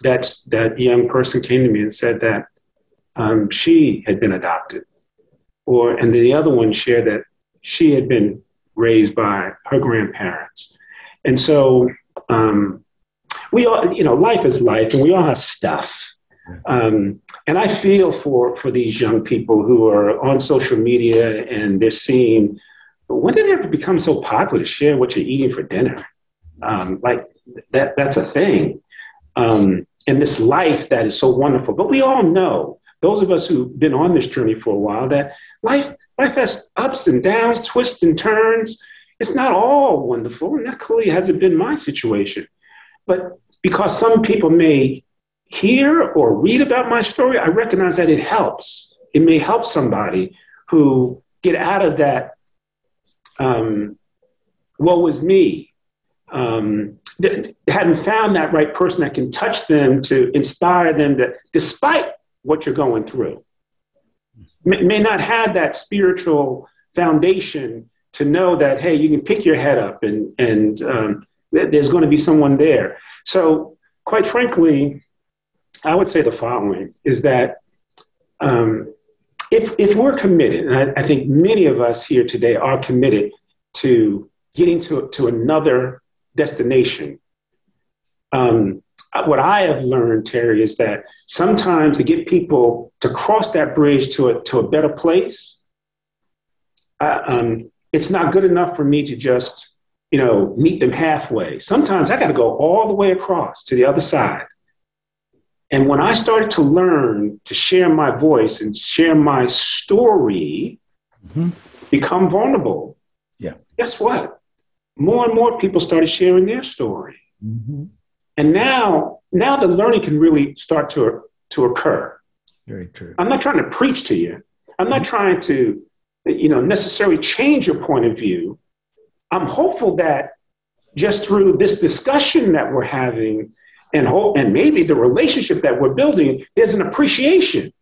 that young person came to me and said that she had been adopted, and the other one shared that she had been raised by her grandparents. And so we all, you know, life is life, and we all have stuff. And I feel for these young people who are on social media and they're seeing, when did it ever become so popular to share what you're eating for dinner? Like that's a thing. And this life that is so wonderful. But we all know, those of us who've been on this journey for a while, that life has ups and downs, twists and turns. It's not all wonderful, and that clearly hasn't been my situation. But because some people may hear or read about my story, I recognize that it helps. It may help somebody who get out of that, woe is me, that hadn't found that right person that can touch them to inspire them to, despite what you're going through, may not have that spiritual foundation to know that, hey, you can pick your head up and there's going to be someone there. So quite frankly, I would say the following is that if we're committed, and I think many of us here today are committed to getting to another destination. What I have learned, Terry, is that sometimes to get people to cross that bridge to a better place, it's not good enough for me to just, you know, meet them halfway. Sometimes I got to go all the way across to the other side. And when I started to learn to share my voice and share my story, become vulnerable, guess what? More and more people started sharing their story. And now the learning can really start to occur. Very true. I'm not trying to preach to you. I'm not trying to, you know, necessarily change your point of view. I'm hopeful that just through this discussion that we're having and maybe the relationship that we're building, there's an appreciation.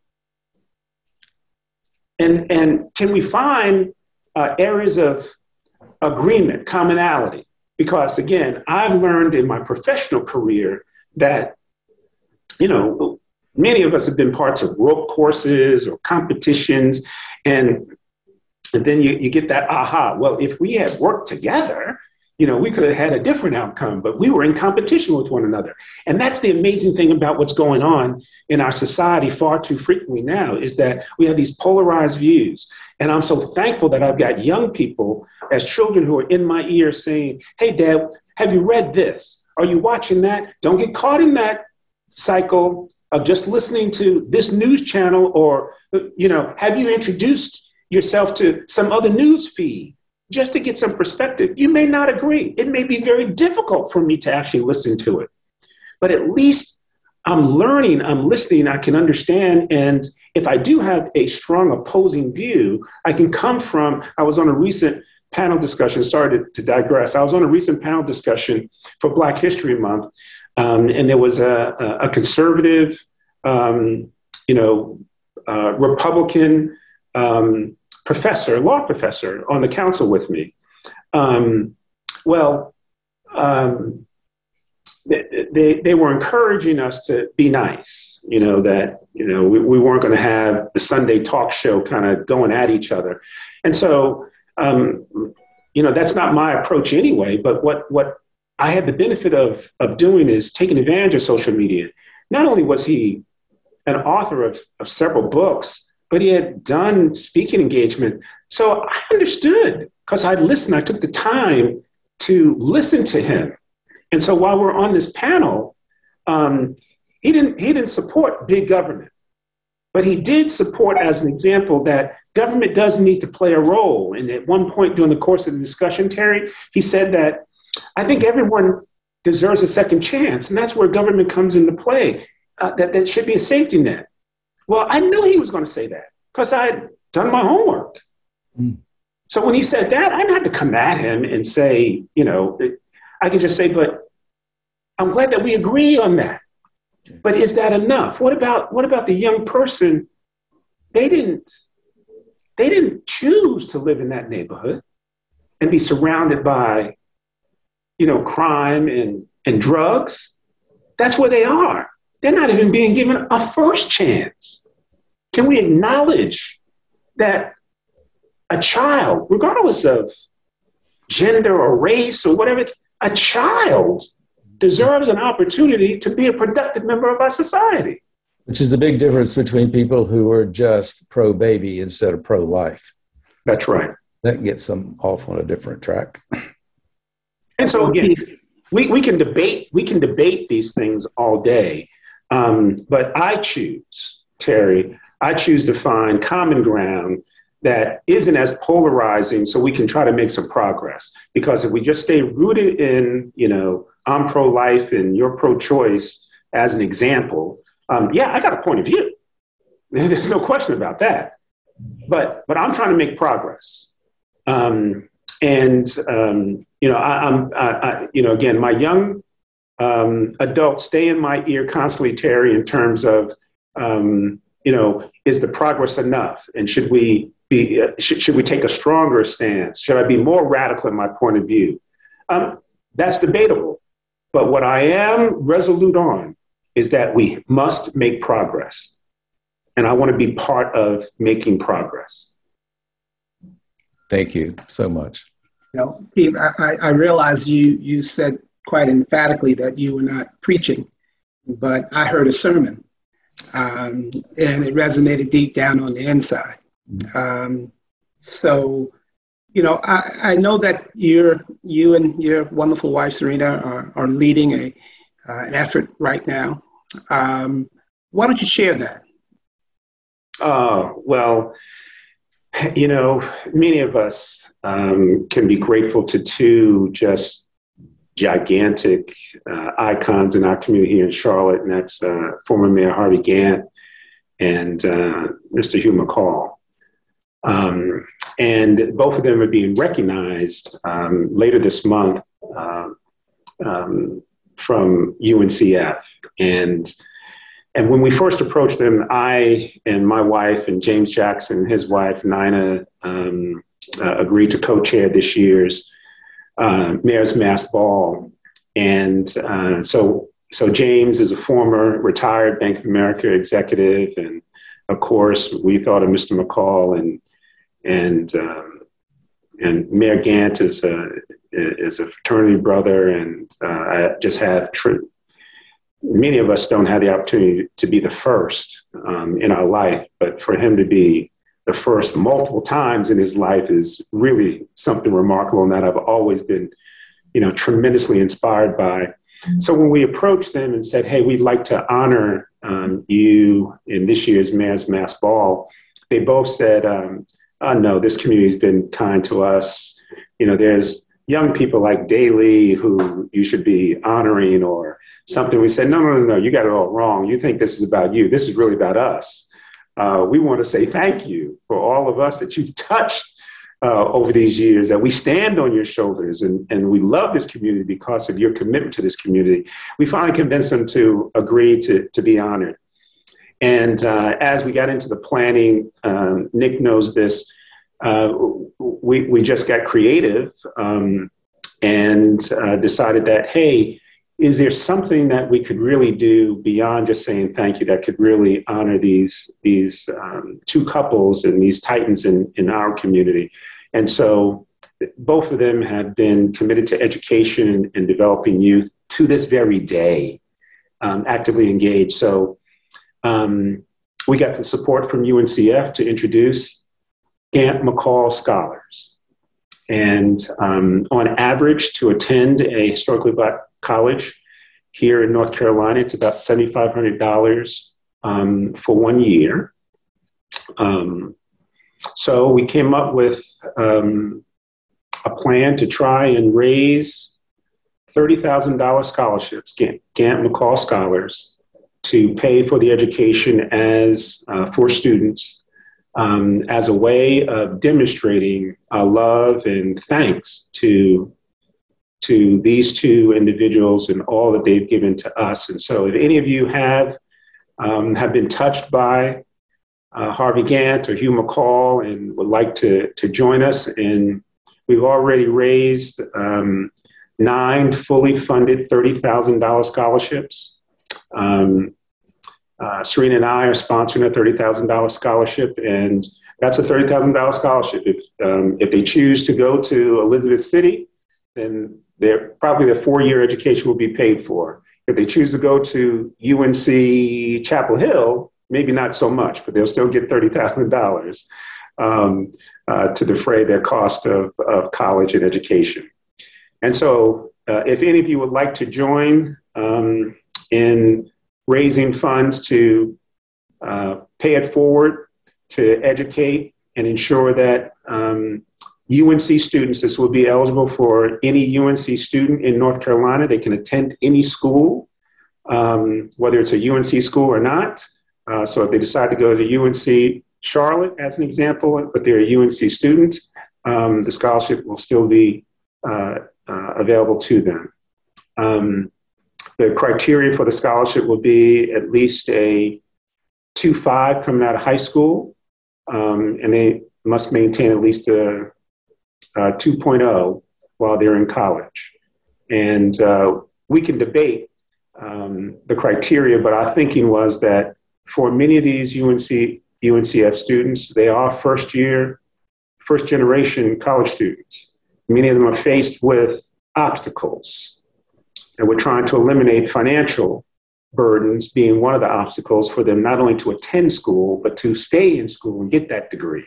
And can we find areas of agreement, commonality? Because again, I've learned in my professional career that, many of us have been parts of rope courses or competitions, and then you get that aha. Well, if we had worked together, we could have had a different outcome, but we were in competition with one another. And that's the amazing thing about what's going on in our society far too frequently now, is that we have these polarized views. And I'm so thankful that I've got young people as children who are in my ear saying, hey, Dad, have you read this? Are you watching that? Don't get caught in that cycle of just listening to this news channel, or, have you introduced yourself to some other news feed just to get some perspective? You may not agree. It may be very difficult for me to actually listen to it, but at least I'm learning, I'm listening, I can understand. And if I do have a strong opposing view, I can come from, I was on a recent panel discussion, sorry to digress. I was on a recent panel discussion for Black History Month. And there was a conservative, Republican professor, law professor on the council with me. They were encouraging us to be nice, that, we weren't going to have the Sunday talk show kind of going at each other. And so, that's not my approach anyway, but what I had the benefit of doing is taking advantage of social media. Not only was he an author of several books, but he had done speaking engagement. So I understood, because I listened, I took the time to listen to him. And so while we're on this panel, he didn't support big government, but he did support, as an example, that government does need to play a role. And at one point during the course of the discussion, Terry, he said that I think everyone deserves a second chance, and that's where government comes into play. That should be a safety net. Well, I knew he was going to say that because I had done my homework. Mm. So when he said that, I didn't have to come at him and say, I could just say, but I'm glad that we agree on that. But is that enough? What about the young person? They didn't choose to live in that neighborhood and be surrounded by, crime and drugs. That's where they are. They're not even being given a first chance. Can we acknowledge that a child, regardless of gender or race or whatever, a child deserves an opportunity to be a productive member of our society? Which is the big difference between people who are just pro-baby instead of pro-life. That's right. That gets them off on a different track. And so again, we can debate these things all day, but I choose, Terry, to find common ground that isn't as polarizing, so we can try to make some progress. Because if we just stay rooted in, I'm pro-life and you're pro-choice as an example, I got a point of view. There's no question about that. But I'm trying to make progress. Again, my young adults stay in my ear constantly, Terry, in terms of, is the progress enough? And should we take a stronger stance? Should I be more radical in my point of view? That's debatable. But what I am resolute on is that we must make progress. And I want to be part of making progress. Thank you so much. Pete, I realize you said quite emphatically that you were not preaching, but I heard a sermon, and it resonated deep down on the inside. I know that you and your wonderful wife, Serena, are leading an effort right now. Why don't you share that? Many of us can be grateful to two just gigantic icons in our community here in Charlotte, and that's former Mayor Harvey Gantt and Mr. Hugh McCall. And both of them are being recognized later this month from UNCF. And And when we first approached them, I and my wife and James Jackson, his wife, Nina, agreed to co-chair this year's Mayor's Mass Ball. And so James is a former retired Bank of America executive. And of course, we thought of Mr. McCall, and Mayor Gant is a fraternity brother. And I just have many of us don't have the opportunity to be the first in our life, but for him to be the first multiple times in his life is really something remarkable, and that I've always been, tremendously inspired by. So when we approached them and said, hey, we'd like to honor you in this year's Mayor's Mass Ball, they both said, oh, no, this community's been kind to us. There's young people like Daly who you should be honoring or something. We said, no, you got it all wrong. You think this is about you. This is really about us. We want to say thank you for all of us that you've touched over these years, that we stand on your shoulders, and we love this community because of your commitment to this community. We finally convinced them to agree to be honored. And as we got into the planning, Nick knows this, we just got creative and decided that, hey, is there something that we could really do beyond just saying thank you that could really honor these two couples and these titans in our community? And so both of them have been committed to education and developing youth to this very day, actively engaged. So we got the support from UNCF to introduce Gant McCall Scholars. And on average, to attend a historically Black college here in North Carolina, it's about $7,500 for 1 year. So we came up with a plan to try and raise $30,000 scholarships, Gant McCall Scholars, to pay for the education for students as a way of demonstrating our love and thanks to these two individuals and all that they've given to us. And so if any of you have been touched by Harvey Gant or Hugh McCall and would like to join us, and we've already raised 9 fully funded $30,000 scholarships. Serena and I are sponsoring a $30,000 scholarship, and that's a $30,000 scholarship. If they choose to go to Elizabeth City, then probably their 4-year education will be paid for. If they choose to go to UNC Chapel Hill, maybe not so much, but they'll still get $30,000 to defray their cost of college and education. And so if any of you would like to join in raising funds to pay it forward, to educate and ensure that UNC students, this will be eligible for any UNC student in North Carolina. They can attend any school, whether it's a UNC school or not. So if they decide to go to UNC Charlotte, as an example, but they're a UNC student, the scholarship will still be available to them. The criteria for the scholarship will be at least a 2.5 coming out of high school, and they must maintain at least a 2.0 while they're in college. And we can debate the criteria, but our thinking was that for many of these UNCF students, they are first generation college students. Many of them are faced with obstacles, and we're trying to eliminate financial burdens being one of the obstacles for them, not only to attend school, but to stay in school and get that degree.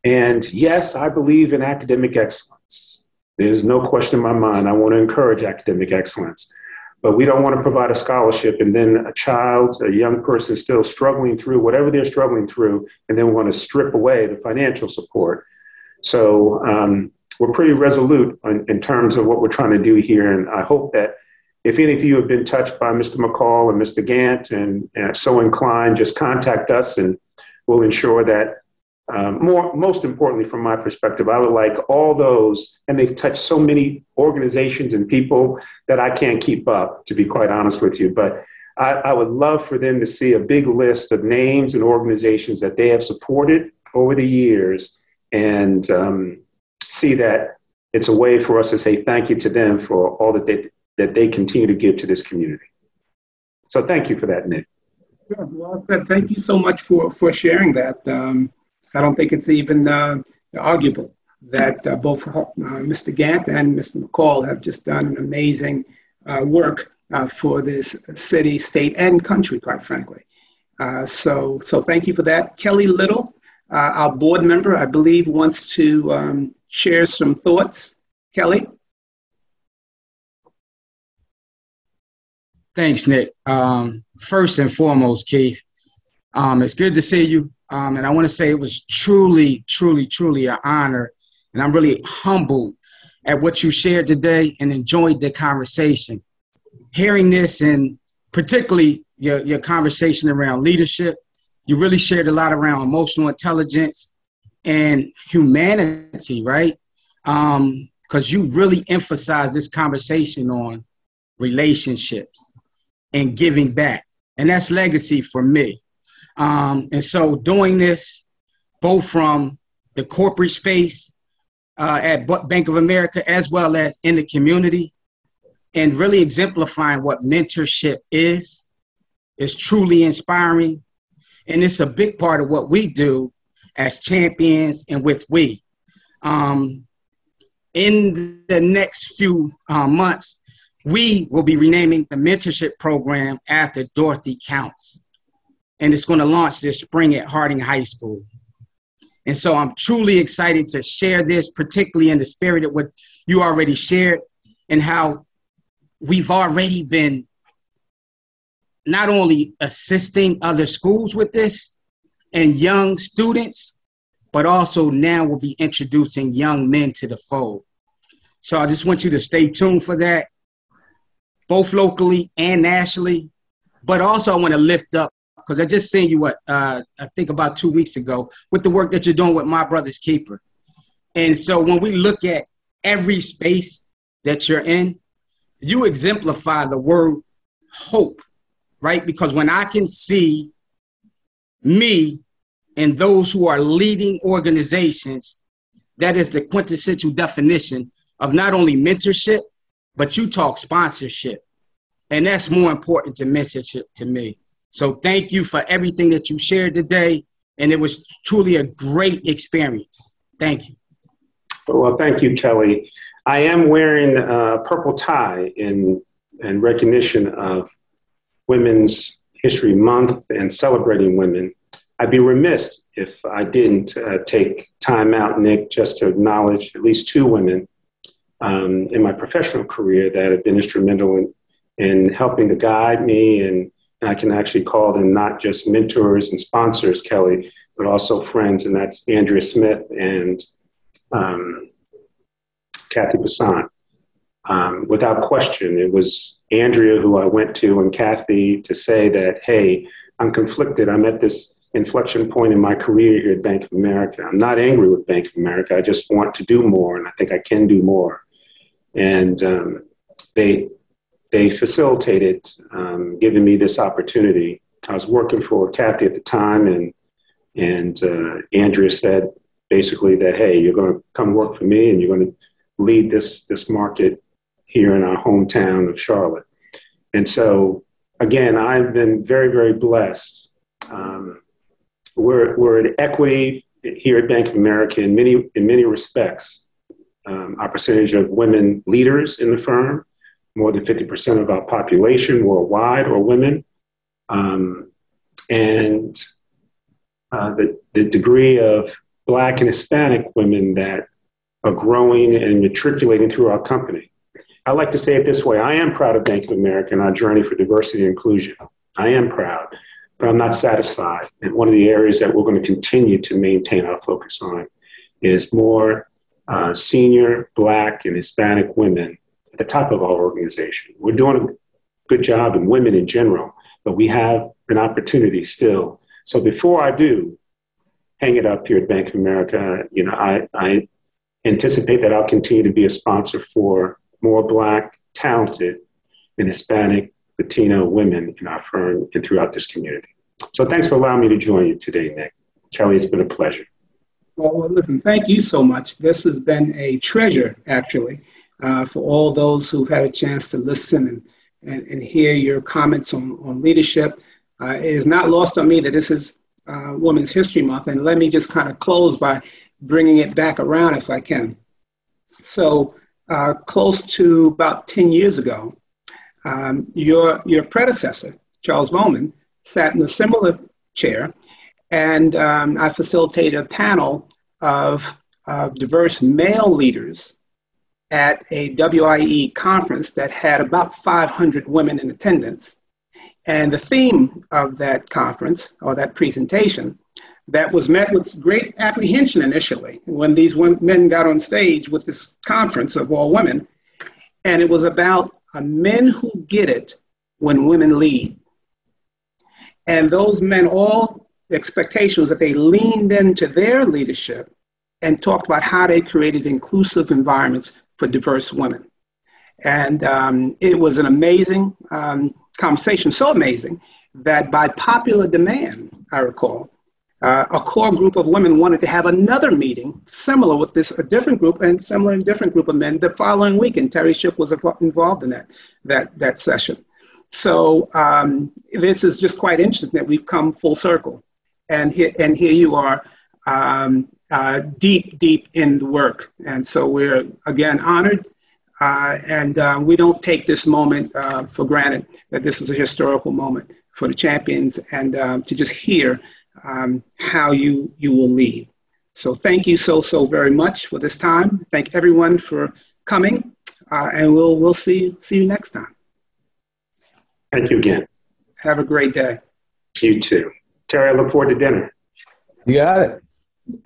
And yes, I believe in academic excellence. There's no question in my mind. I want to encourage academic excellence. But we don't want to provide a scholarship and then a young person still struggling through whatever they're struggling through, and then want to strip away the financial support. So we're pretty resolute in terms of what we're trying to do here. And I hope that if any of you have been touched by Mr. McCall and Mr. Gant and so inclined, just contact us and we'll ensure that most importantly, from my perspective, I would like all those, and they've touched so many organizations and people that I can't keep up, to be quite honest with you. But I would love for them to see a big list of names and organizations that they have supported over the years, and see that it's a way for us to say thank you to them for all that they continue to give to this community. So thank you for that, Nick. Sure. Well, thank you so much for sharing that. I don't think it's even arguable that both Mr. Gant and Mr. McCall have just done an amazing work for this city, state, and country, quite frankly. So thank you for that. Kelly Little, our board member, I believe, wants to share some thoughts. Kelly? Thanks, Nick. First and foremost, Keith, it's good to see you. And I want to say it was truly, truly, truly an honor. And I'm really humbled at what you shared today and enjoyed the conversation. Hearing this, and particularly your conversation around leadership, you really shared a lot around emotional intelligence and humanity, right? Because you really emphasized this conversation on relationships and giving back. And that's legacy for me. And so doing this both from the corporate space at Bank of America as well as in the community, and really exemplifying what mentorship is truly inspiring. And it's a big part of what we do as champions and with we. In the next few months, we will be renaming the mentorship program after Dorothy Counts. And it's going to launch this spring at Harding High School. And so I'm truly excited to share this, particularly in the spirit of what you already shared, and how we've already been not only assisting other schools with this and young students, but also now we'll be introducing young men to the fold. So I just want you to stay tuned for that, both locally and nationally. But also I want to lift up, because I just seen you, I think about 2 weeks ago, with the work that you're doing with My Brother's Keeper. And so when we look at every space that you're in, you exemplify the word hope, right? Because when I can see me and those who are leading organizations, that is the quintessential definition of not only mentorship, but you talk sponsorship. And that's more important to mentorship to me. So thank you for everything that you shared today. And it was truly a great experience. Thank you. Well, thank you, Kelly. I am wearing a purple tie in recognition of Women's History Month and celebrating women. I'd be remiss if I didn't take time out, Nick, just to acknowledge at least two women in my professional career that have been instrumental in helping to guide me, and I can actually call them not just mentors and sponsors, Kelly, but also friends, and that's Andrea Smith and Kathy Basant. Without question, it was Andrea who I went to and Kathy to say that, hey, I'm conflicted. I'm at this inflection point in my career here at Bank of America. I'm not angry with Bank of America. I just want to do more, and I think I can do more. And they facilitated giving me this opportunity. I was working for Kathy at the time, and Andrea said basically that, hey, you're going to come work for me, and you're going to lead this market here in our hometown of Charlotte. And so, again, I've been very, very blessed. We're at equity here at Bank of America in many respects. Our percentage of women leaders in the firm, more than 50% of our population worldwide are women. And the degree of Black and Hispanic women that are growing and matriculating through our company. I like to say it this way: I am proud of Bank of America and our journey for diversity and inclusion. I am proud, but I'm not satisfied. And one of the areas that we're going to continue to maintain our focus on is more senior Black and Hispanic women at the top of our organization. We're doing a good job in women in general, but we have an opportunity still. So before I do hang it up here at Bank of America, I anticipate that I'll continue to be a sponsor for more Black, talented, and Hispanic Latino women in our firm and throughout this community. So thanks for allowing me to join you today, Nick. Kelly, it's been a pleasure. Well, listen, thank you so much. This has been a treasure, actually, for all those who've had a chance to listen and hear your comments on leadership. It is not lost on me that this is Women's History Month, and let me just kind of close by bringing it back around if I can. So close to about 10 years ago, your predecessor, Charles Bowman, sat in a similar chair, and I facilitated a panel of diverse male leaders at a WIE conference that had about 500 women in attendance. And the theme of that conference, or that presentation, that was met with great apprehension initially when these men got on stage with this conference of all women, and it was about men who get it when women lead. And those men, all the expectation was that they leaned into their leadership and talked about how they created inclusive environments for diverse women. And it was an amazing conversation, so amazing that by popular demand, I recall, a core group of women wanted to have another meeting similar with this, a different group and similar and different group of men the following week. And Terry Shipp was involved in that session. So this is just quite interesting that we've come full circle. And here you are deep in the work. And so we're, again, honored. And we don't take this moment for granted that this is a historical moment for the champions, and to just hear how you will lead. So thank you so very much for this time. Thank everyone for coming, and we'll see you next time. Thank you again. Have a great day. You too. Terry, I look forward to dinner. You got it.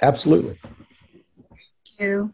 Absolutely. Thank you.